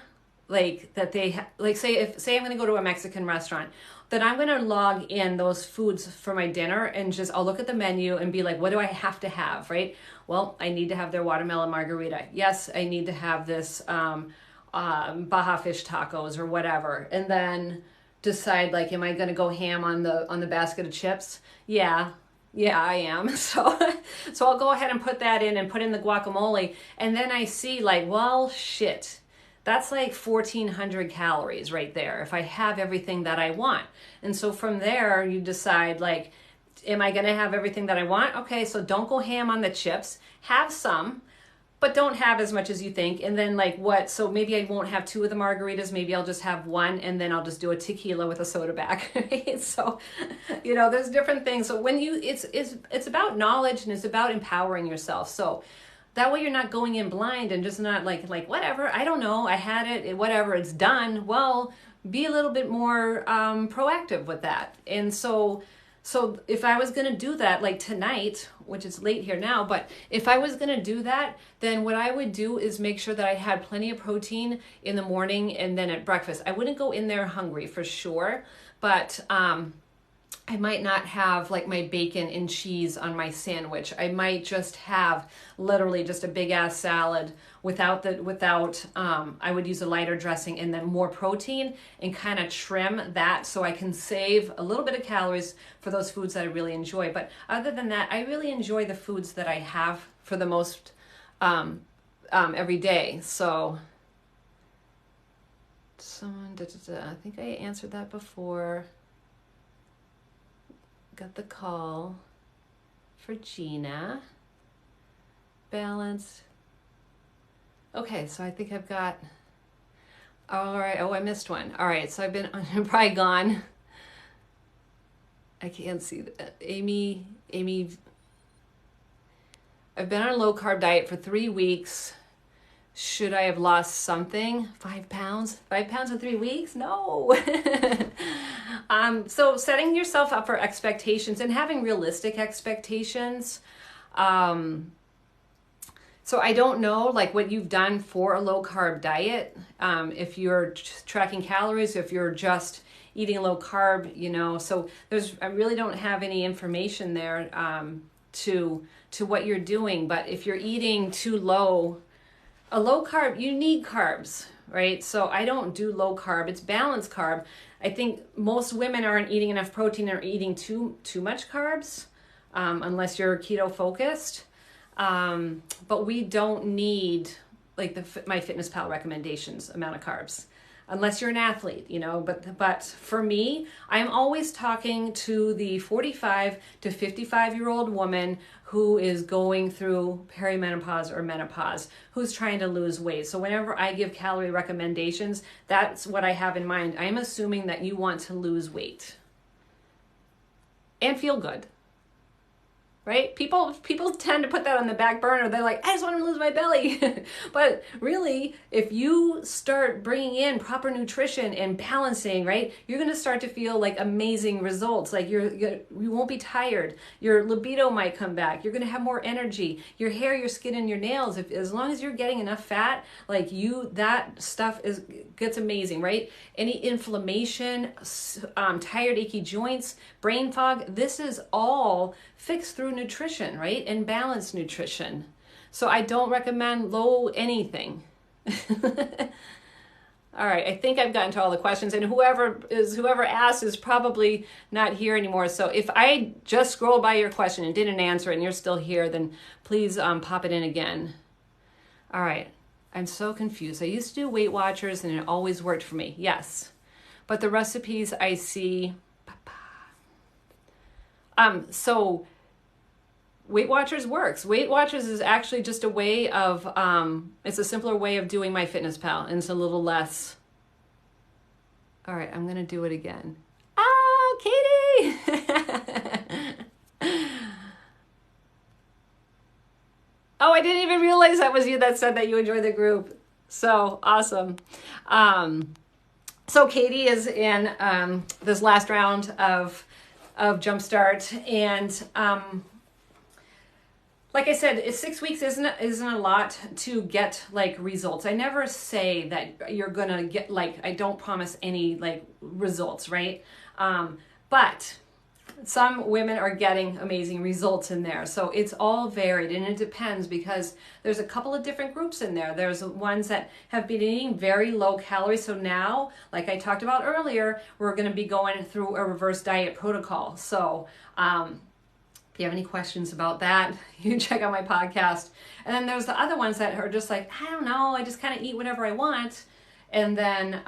Speaker 1: like that like say I'm going to go to a Mexican restaurant, then I'm going to log in those foods for my dinner and I'll look at the menu and be like, what do I have to have, right? Well, I need to have their watermelon margarita. Yes, I need to have this Baja fish tacos or whatever. And then decide like, am I going to go ham on the basket of chips? Yeah, I am. So I'll go ahead and put that in and put in the guacamole. And then I see like, well, shit. That's like 1,400 calories right there if I have everything that I want. And so from there, you decide like, am I going to have everything that I want? Okay, so don't go ham on the chips. Have some, but don't have as much as you think. And then like what? So maybe I won't have 2 of the margaritas. Maybe I'll just have 1 and then I'll just do a tequila with a soda back. Right? So, you know, there's different things. So when it's about knowledge and it's about empowering yourself. So that way you're not going in blind and just not like whatever, I don't know, I had it, whatever, it's done. Well, be a little bit more proactive with that. And so if I was going to do that like tonight, which is late here now, but if I was going to do that, then what I would do is make sure that I had plenty of protein in the morning and then at breakfast. I wouldn't go in there hungry for sure, but I might not have like my bacon and cheese on my sandwich. I might just have literally just a big ass salad without I would use a lighter dressing and then more protein and kind of trim that so I can save a little bit of calories for those foods that I really enjoy. But other than that, I really enjoy the foods that I have for the most every day. So I think I answered that before. Got the call for Gina. Balance. Okay, so I think I've got, all right, oh, I missed one. All right, so I'm probably gone. I can't see that. Amy, I've been on a low carb diet for 3 weeks. Should I have lost something? 5 pounds? 5 pounds in 3 weeks? No. So setting yourself up for expectations and having realistic expectations. So I don't know like what you've done for a low carb diet. If you're tracking calories, if you're just eating low carb, you know, so I really don't have any information there to what you're doing. But if you're eating too low, a low carb, you need carbs, right? So I don't do low carb, it's balanced carb. I think most women aren't eating enough protein or eating too much carbs, unless you're keto focused. But we don't need like the MyFitnessPal recommendations amount of carbs, unless you're an athlete, you know. But for me, I'm always talking to the 45 to 55-year-old woman who is going through perimenopause or menopause, who's trying to lose weight. So whenever I give calorie recommendations, that's what I have in mind. I'm assuming that you want to lose weight and feel good. Right? People tend to put that on the back burner. They're like, I just want to lose my belly. But really, if you start bringing in proper nutrition and balancing, right, you're going to start to feel like amazing results. Like you won't be tired. Your libido might come back. You're going to have more energy. Your hair, your skin, and your nails. As long as you're getting enough fat, like that stuff gets amazing, right? Any inflammation, tired, achy joints, brain fog, this is all fixed through through nutrition, right? And balanced nutrition. So I don't recommend low anything. All right, I think I've gotten to all the questions, and whoever asked is probably not here anymore. So if I just scrolled by your question and didn't answer it and you're still here, then please pop it in again. All right, I'm so confused. I used to do Weight Watchers and it always worked for me. Yes, but the recipes I see. So Weight Watchers works. Weight Watchers is actually just a way of, it's a simpler way of doing MyFitnessPal, and it's a little less. All right, I'm going to do it again. Oh, Katie! Oh, I didn't even realize that was you that said that you enjoyed the group. So awesome. So Katie is in this last round of Jumpstart, and like I said, 6 weeks isn't a lot to get like results. I never say that you're gonna get I don't promise any like results, right? But some women are getting amazing results in there. So it's all varied, and it depends because there's a couple of different groups in there. There's ones that have been eating very low calories. So now, like I talked about earlier, we're going to be going through a reverse diet protocol. So if you have any questions about that, you can check out my podcast. And then there's the other ones that are just like, I don't know, I just kind of eat whatever I want. And then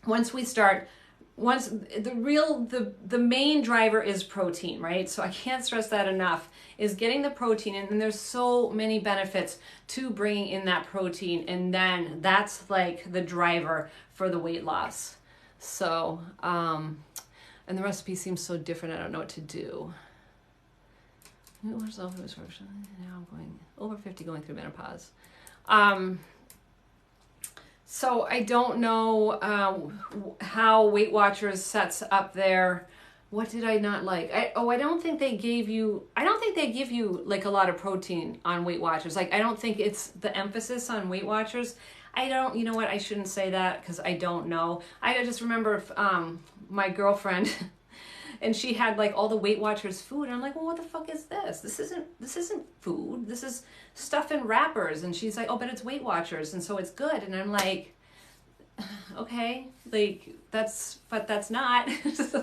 Speaker 1: once the main driver is protein, right? So I can't stress that enough, is getting the protein, and there's so many benefits to bringing in that protein, and then that's like the driver for the weight loss. So, and the recipe seems so different, I don't know what to do. Now I'm going over 50 going through menopause. So I don't know how Weight Watchers sets up their, what did I not like? I don't think they give you like a lot of protein on Weight Watchers. Like, I don't think it's the emphasis on Weight Watchers. You know what, I shouldn't say that because I don't know. I just remember my girlfriend and she had like all the Weight Watchers food. And I'm like, well, what the fuck is this? This isn't food. This is stuff in wrappers. And she's like, oh, but it's Weight Watchers, and so it's good. And I'm like, okay, like that's not,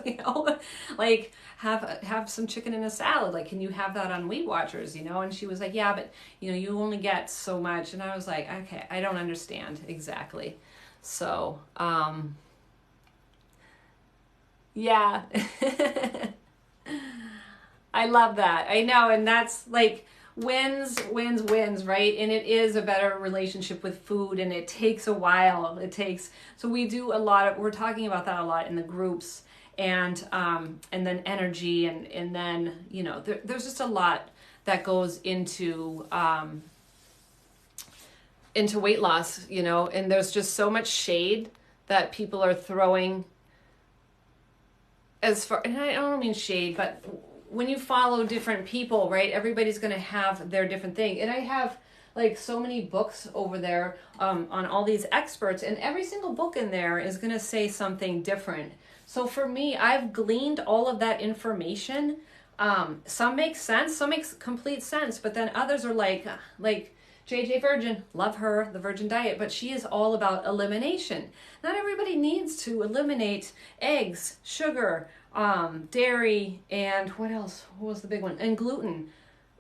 Speaker 1: you know, like have some chicken in a salad. Like, can you have that on Weight Watchers, you know? And she was like, yeah, but you know, you only get so much. And I was like, okay, I don't understand exactly. So, yeah. I love that. I know. And that's like wins, right? And it is a better relationship with food, and it takes a while. So we do we're talking about that a lot in the groups, and then energy, and then, you know, there's just a lot that goes into weight loss, you know, and there's just so much shade that people are throwing and I don't mean shade, but when you follow different people, right, everybody's going to have their different thing. And I have like so many books over there on all these experts, and every single book in there is going to say something different. So for me, I've gleaned all of that information. Some make sense, some makes complete sense, but then others are like JJ Virgin, love her, the Virgin Diet, but she is all about elimination. Not everybody needs to eliminate eggs, sugar, dairy, and what else? What was the big one? And gluten,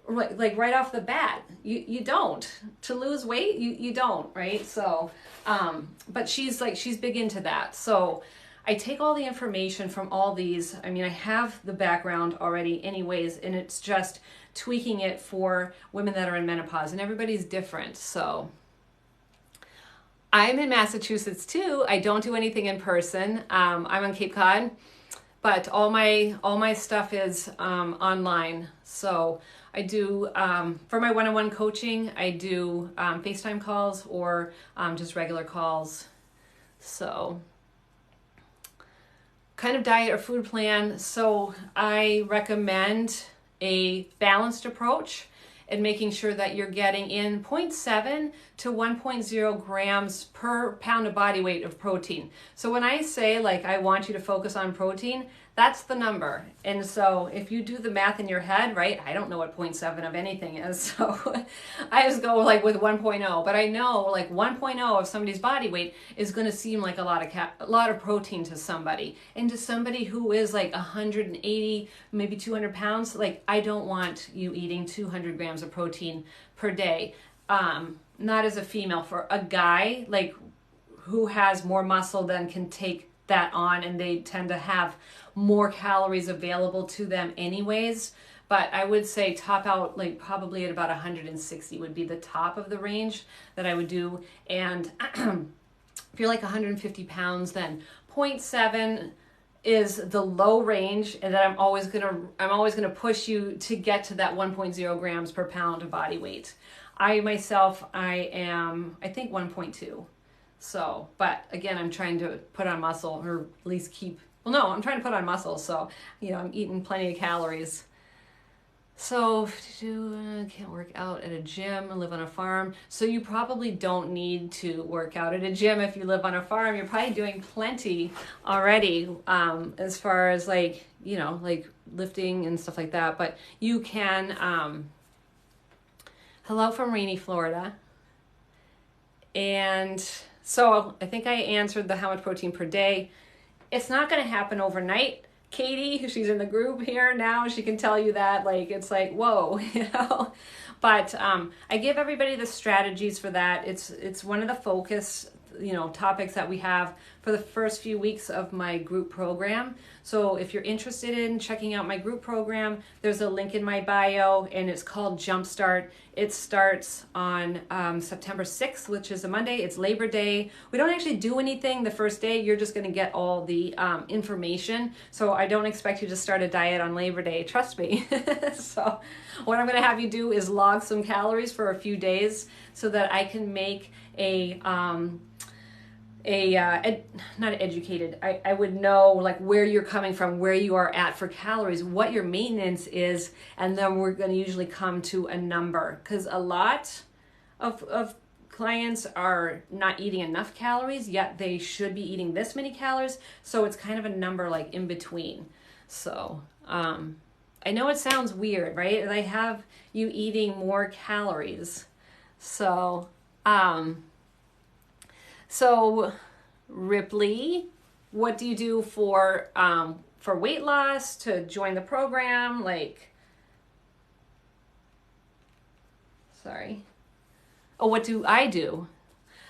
Speaker 1: like right off the bat. You don't. To lose weight, you don't, right? So, but she's big into that. So I take all the information from all these. I mean, I have the background already anyways, and it's just tweaking it for women that are in menopause, and everybody's different. So I'm in Massachusetts too. I don't do anything in person. I'm on Cape Cod, but all my stuff is online. So I do, for my one-on-one coaching, I do FaceTime calls or just regular calls. So kind of diet or food plan. So I recommend a balanced approach and making sure that you're getting in 0.7 to 1.0 grams per pound of body weight of protein. So when I say like I want you to focus on protein, That's the number. And so if you do the math in your head, right, I don't know what 0.7 of anything is. So I just go like with 1.0, but I know like 1.0 of somebody's body weight is going to seem like a lot of protein to somebody. And to somebody who is like 180, maybe 200 pounds, like I don't want you eating 200 grams of protein per day. Not as a female. For a guy, like who has more muscle than can take that on, and they tend to have more calories available to them anyways. But I would say top out like probably at about 160 would be the top of the range that I would do. And if you're like 150 pounds, then 0.7 is the low range, and that I'm always gonna push you to get to that 1.0 grams per pound of body weight. I am I think 1.2. So, but again, I'm trying to put on muscle, or at least I'm trying to put on muscle. So, I'm eating plenty of calories. So, can't work out at a gym, live on a farm. So you probably don't need to work out at a gym if you live on a farm. You're probably doing plenty already, as far as like lifting and stuff like that. But you can, hello from rainy Florida. And so I think I answered the how much protein per day. It's not going to happen overnight. Katie, she's in the group here now, she can tell you that, like, it's like, whoa, But I give everybody the strategies for that. It's one of the focus, topics that we have for the first few weeks of my group program. So if you're interested in checking out my group program, there's a link in my bio, and it's called Jumpstart. It starts on September 6th, which is a Monday. It's Labor Day. We don't actually do anything the first day. You're just going to get all the information. So I don't expect you to start a diet on Labor Day. Trust me. So what I'm going to have you do is log some calories for a few days so that I can make not educated. I would know like where you're coming from, where you are at for calories, what your maintenance is, and then we're going to usually come to a number, because a lot of clients are not eating enough calories, yet they should be eating this many calories. So it's kind of a number like in between. So I know it sounds weird, right? I have you eating more calories. So Ripley, what do you do for weight loss, to join the program? What do I do?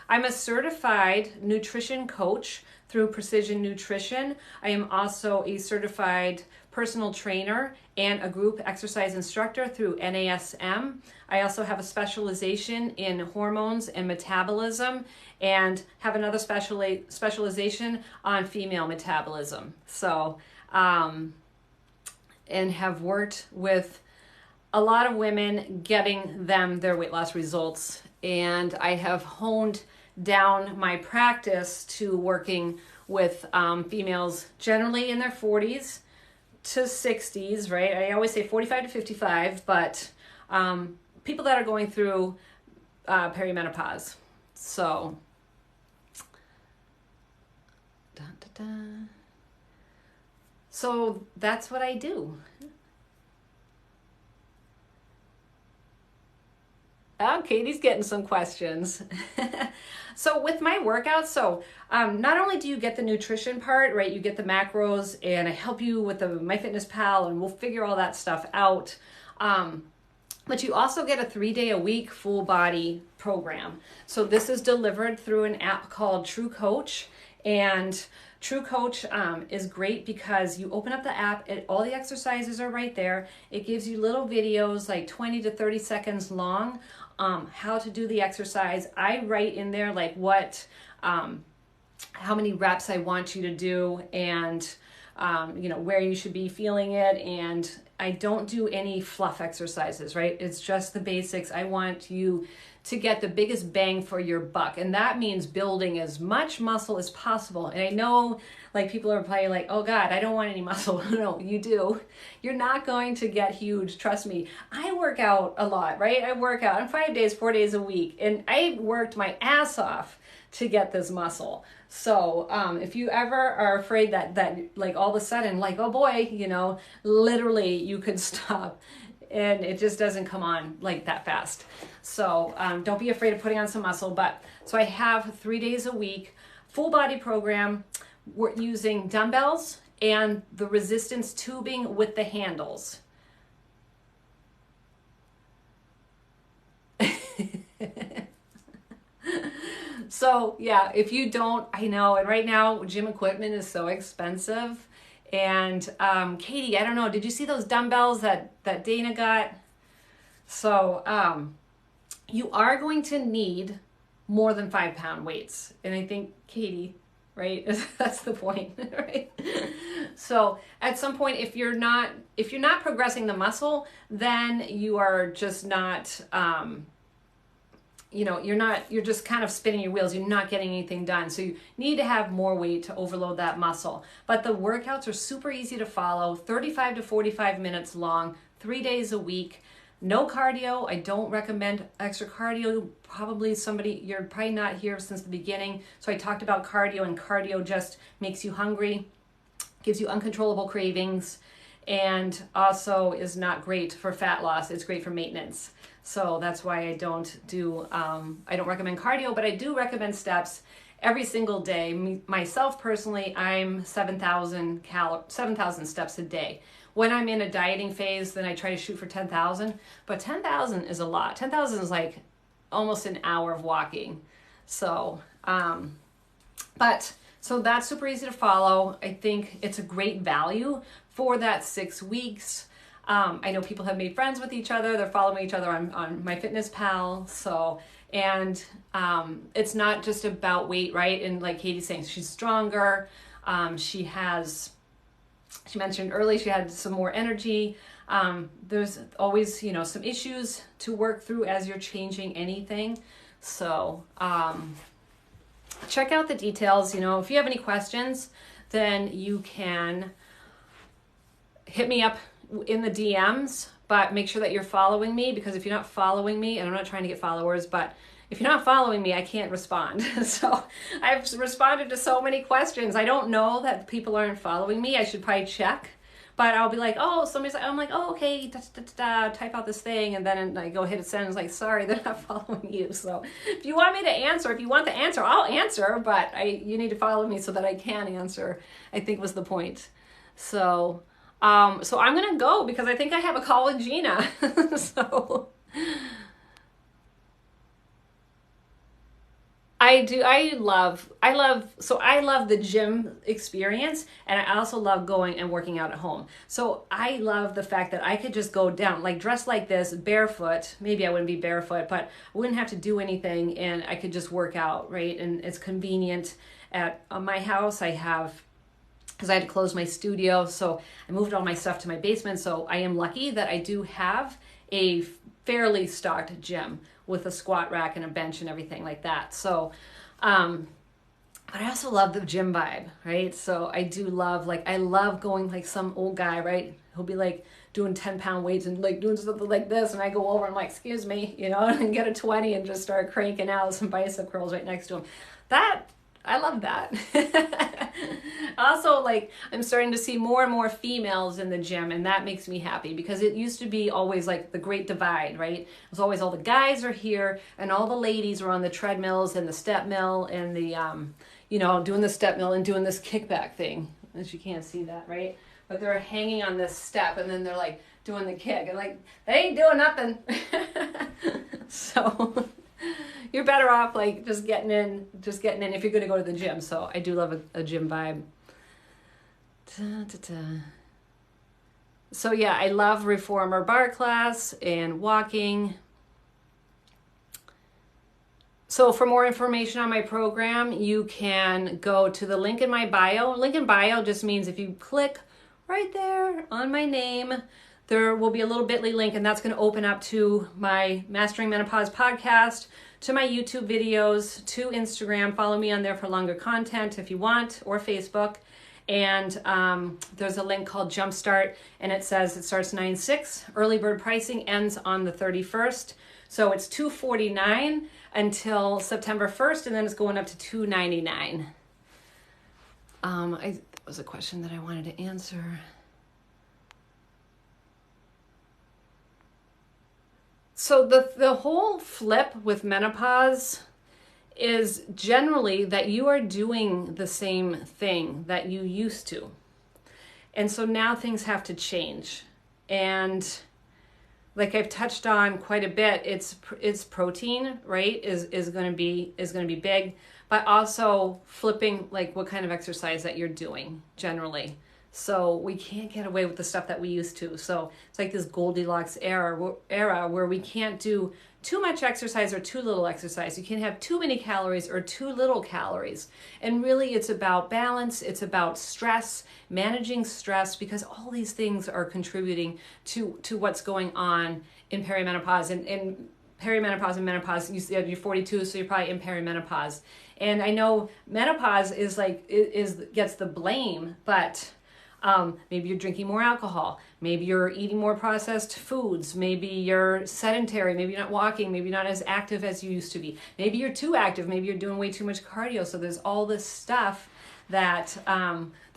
Speaker 1: I'm a certified nutrition coach through Precision Nutrition. I am also a certified personal trainer and a group exercise instructor through NASM. I also have a specialization in hormones and metabolism, and have another specialization on female metabolism. So, and have worked with a lot of women, getting them their weight loss results. And I have honed down my practice to working with females generally in their 40s to 60s, right? I always say 45 to 55, but people that are going through perimenopause. So, so that's what I do. Oh, Katie's getting some questions. So with my workouts, not only do you get the nutrition part, right? You get the macros, and I help you with the MyFitnessPal, and we'll figure all that stuff out. But you also get a 3-day-a-week full body program. So this is delivered through an app called True Coach. And True Coach is great because you open up the app, all the exercises are right there. It gives you little videos like 20 to 30 seconds long, how to do the exercise. I write in there like how many reps I want you to do, and where you should be feeling it. And I don't do any fluff exercises, right? It's just the basics. I want you to get the biggest bang for your buck. And that means building as much muscle as possible. And I know like people are probably like, oh God, I don't want any muscle. No, you do. You're not going to get huge. Trust me. I work out a lot, right? I work out on 5 days, 4 days a week. And I worked my ass off to get this muscle. So if you ever are afraid that like all of a sudden, like, oh boy, you know, literally you could stop and it just doesn't come on like that fast. So don't be afraid of putting on some muscle. But so I have 3 days a week, full body program. We're using dumbbells and the resistance tubing with the handles. So yeah, if you don't, I know, and right now gym equipment is so expensive. And Katie, I don't know, did you see those dumbbells that Dana got? So you are going to need more than 5-pound weights. And I think Katie, right, that's the point, right? So at some point, if you're not progressing the muscle, then you are just not, you're just kind of spinning your wheels. You're not getting anything done. So you need to have more weight to overload that muscle. But the workouts are super easy to follow, 35 to 45 minutes long, 3 days a week. No cardio. I don't recommend extra cardio. You're probably not here since the beginning. So I talked about cardio, and cardio just makes you hungry, gives you uncontrollable cravings, and also is not great for fat loss. It's great for maintenance. So that's why I don't recommend cardio, but I do recommend steps every single day. Myself personally, I'm 7,000 steps a day. When I'm in a dieting phase, then I try to shoot for 10,000, but 10,000 is a lot. 10,000 is like almost an hour of walking. So, so that's super easy to follow. I think it's a great value for that 6 weeks. I know people have made friends with each other. They're following each other on MyFitnessPal. So, and it's not just about weight, right? And like Katie's saying, she's stronger. She mentioned earlier she had some more energy. There's always, some issues to work through as you're changing anything. So check out the details. If you have any questions, then you can hit me up in the DMs, but make sure that you're following me, because if you're not following me, and I'm not trying to get followers, but if you're not following me, I can't respond. So I've responded to so many questions. I don't know that people aren't following me. I should probably check, but I'll be like, oh, I'm like, oh, okay, type out this thing. And then I go hit send. It's like, sorry, they're not following you. So if you want me to answer, if you want the answer, I'll answer, but you need to follow me so that I can answer, I think was the point. So I'm going to go because I think I have a call with Gina. So I love the gym experience, and I also love going and working out at home. So I love the fact that I could just go down, like dressed like this, barefoot. Maybe I wouldn't be barefoot, but I wouldn't have to do anything, and I could just work out, right? And it's convenient. At my house, because I had to close my studio, so I moved all my stuff to my basement. So I am lucky that I do have a fairly stocked gym with a squat rack and a bench and everything like that. So, but I also love the gym vibe, right? So I do love, I love going like some old guy, right? He'll be like doing 10-pound weights and like doing something like this. And I go over and I'm like, excuse me, and get a 20 and just start cranking out some bicep curls right next to him. I love that. Also, I'm starting to see more and more females in the gym, and that makes me happy, because it used to be always like the great divide, right? It was always all the guys are here and all the ladies are on the treadmills and the step mill and the, doing the step mill and doing this kickback thing. As you can't see that, right? But they're hanging on this step and then they're like doing the kick, and they ain't doing nothing. So you're better off just getting in if you're going to go to the gym. So I do love a gym vibe. So yeah, I love reformer bar class and walking. So for more information on my program, you can go to the link in my bio. Link in bio just means if you click right there on my name, there will be a little bit.ly link, and that's going to open up to my Mastering Menopause podcast, to my YouTube videos, to Instagram. Follow me on there for longer content if you want, or Facebook. And there's a link called Jumpstart, and it says it starts 9/6. Early bird pricing ends on the 31st. So it's $249 until September 1st, and then it's going up to $299. That was a question that I wanted to answer. So the whole flip with menopause is generally that you are doing the same thing that you used to. And so now things have to change. And like I've touched on quite a bit, it's protein, right? Is going to be big, but also flipping like what kind of exercise that you're doing generally. So we can't get away with the stuff that we used to. So it's like this Goldilocks era where we can't do too much exercise or too little exercise. You can't have too many calories or too little calories. And really it's about balance. It's about stress, managing stress, because all these things are contributing to what's going on in perimenopause. And perimenopause and menopause, you said you're 42, so you're probably in perimenopause. And I know menopause gets the blame, but maybe you're drinking more alcohol, maybe you're eating more processed foods, maybe you're sedentary, maybe you're not walking, maybe you're not as active as you used to be, maybe you're too active, maybe you're doing way too much cardio. So there's all this stuff that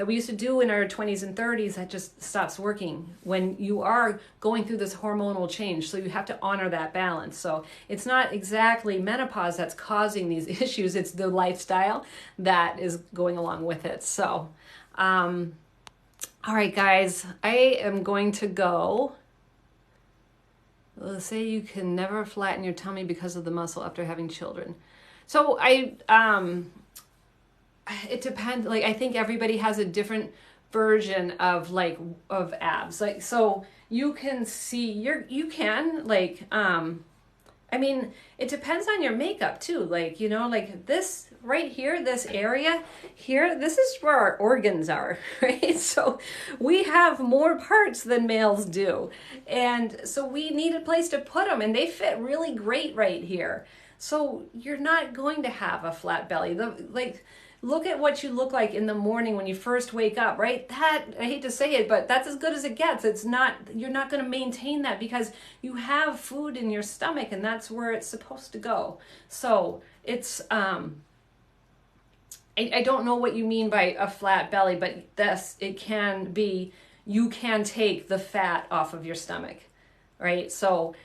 Speaker 1: we used to do in our 20s and 30s that just stops working when you are going through this hormonal change. So you have to honor that balance. So it's not exactly menopause that's causing these issues, it's the lifestyle that is going along with it. So all right, guys, I am going to go. Let's say you can never flatten your tummy because of the muscle after having children. So it depends. Like, I think everybody has a different version of abs. Like, so you can see I mean, it depends on your makeup too. Like, like this right here, this area here, this is where our organs are, right? So we have more parts than males do. And so we need a place to put them, and they fit really great right here. So you're not going to have a flat belly. Look at what you look like in the morning when you first wake up, right? That, I hate to say it, but that's as good as it gets. You're not going to maintain that because you have food in your stomach and that's where it's supposed to go. So it's, I don't know what you mean by a flat belly, but it can be, you can take the fat off of your stomach, right? So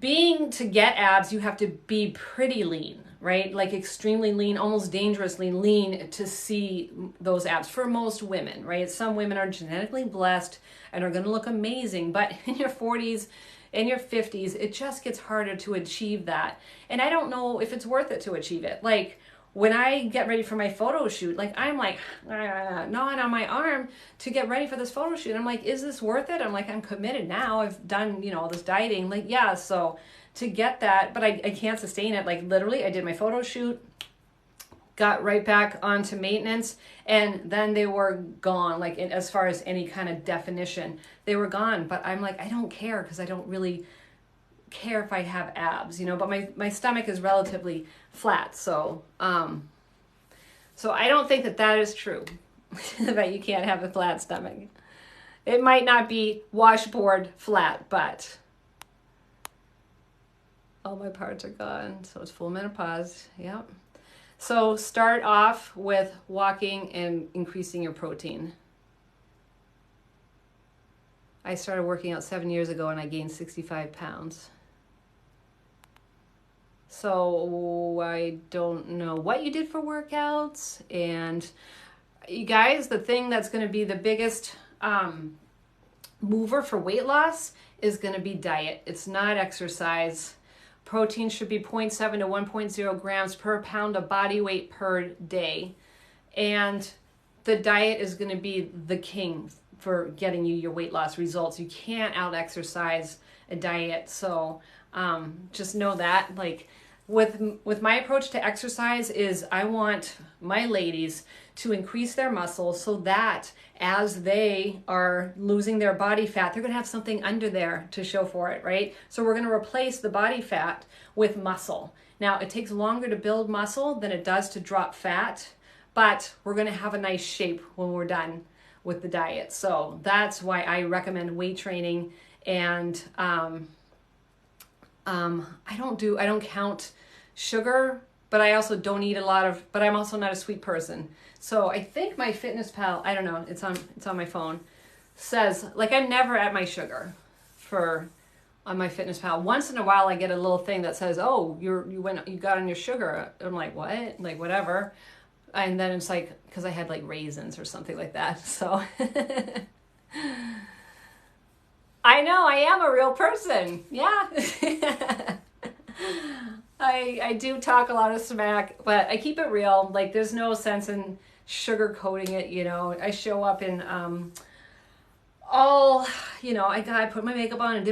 Speaker 1: to get abs, you have to be pretty lean, right? Like extremely lean, almost dangerously lean to see those abs for most women, right? Some women are genetically blessed and are going to look amazing, but in your 40s and your 50s, it just gets harder to achieve that. And I don't know if it's worth it to achieve it. Like when I get ready for my photo shoot, I'm gnawing on my arm to get ready for this photo shoot. I'm like, is this worth it? I'm committed now. I've done, all this dieting. Yeah, so to get that, but I can't sustain it. Literally, I did my photo shoot, got right back onto maintenance, and then they were gone. As far as any kind of definition, they were gone. But I'm like, I don't care because I don't really care if I have abs, but my stomach is relatively flat. So so I don't think that is true, that you can't have a flat stomach. It might not be washboard flat, but all my parts are gone. So it's full menopause. Yep. So start off with walking and increasing your protein. I started working out 7 years ago and I gained 65 pounds. So I don't know what you did for workouts. And you guys, the thing that's going to be the biggest mover for weight loss is going to be diet. It's not exercise. Protein should be 0.7 to 1.0 grams per pound of body weight per day. And the diet is going to be the king for getting you your weight loss results. You can't out-exercise a diet. So just know that. With my approach to exercise is I want my ladies to increase their muscle so that as they are losing their body fat, they're going to have something under there to show for it, right? So we're going to replace the body fat with muscle. Now, it takes longer to build muscle than it does to drop fat, but we're going to have a nice shape when we're done with the diet. So that's why I recommend weight training. And I don't count sugar but I also don't eat a lot of, but I'm also not a sweet person. So I think my Fitness Pal, I don't know, it's on my phone, says, like, I'm never at my sugar on my Fitness Pal. Once in a while I get a little thing that says, oh, you got on your sugar. I'm like, what? Like, whatever. And then it's like, because I had like raisins or something like that. So I know I am a real person. Yeah. I do talk a lot of smack, but I keep it real. Like, there's no sense in sugarcoating it, you know. I show up in all, you know, I put my makeup on and did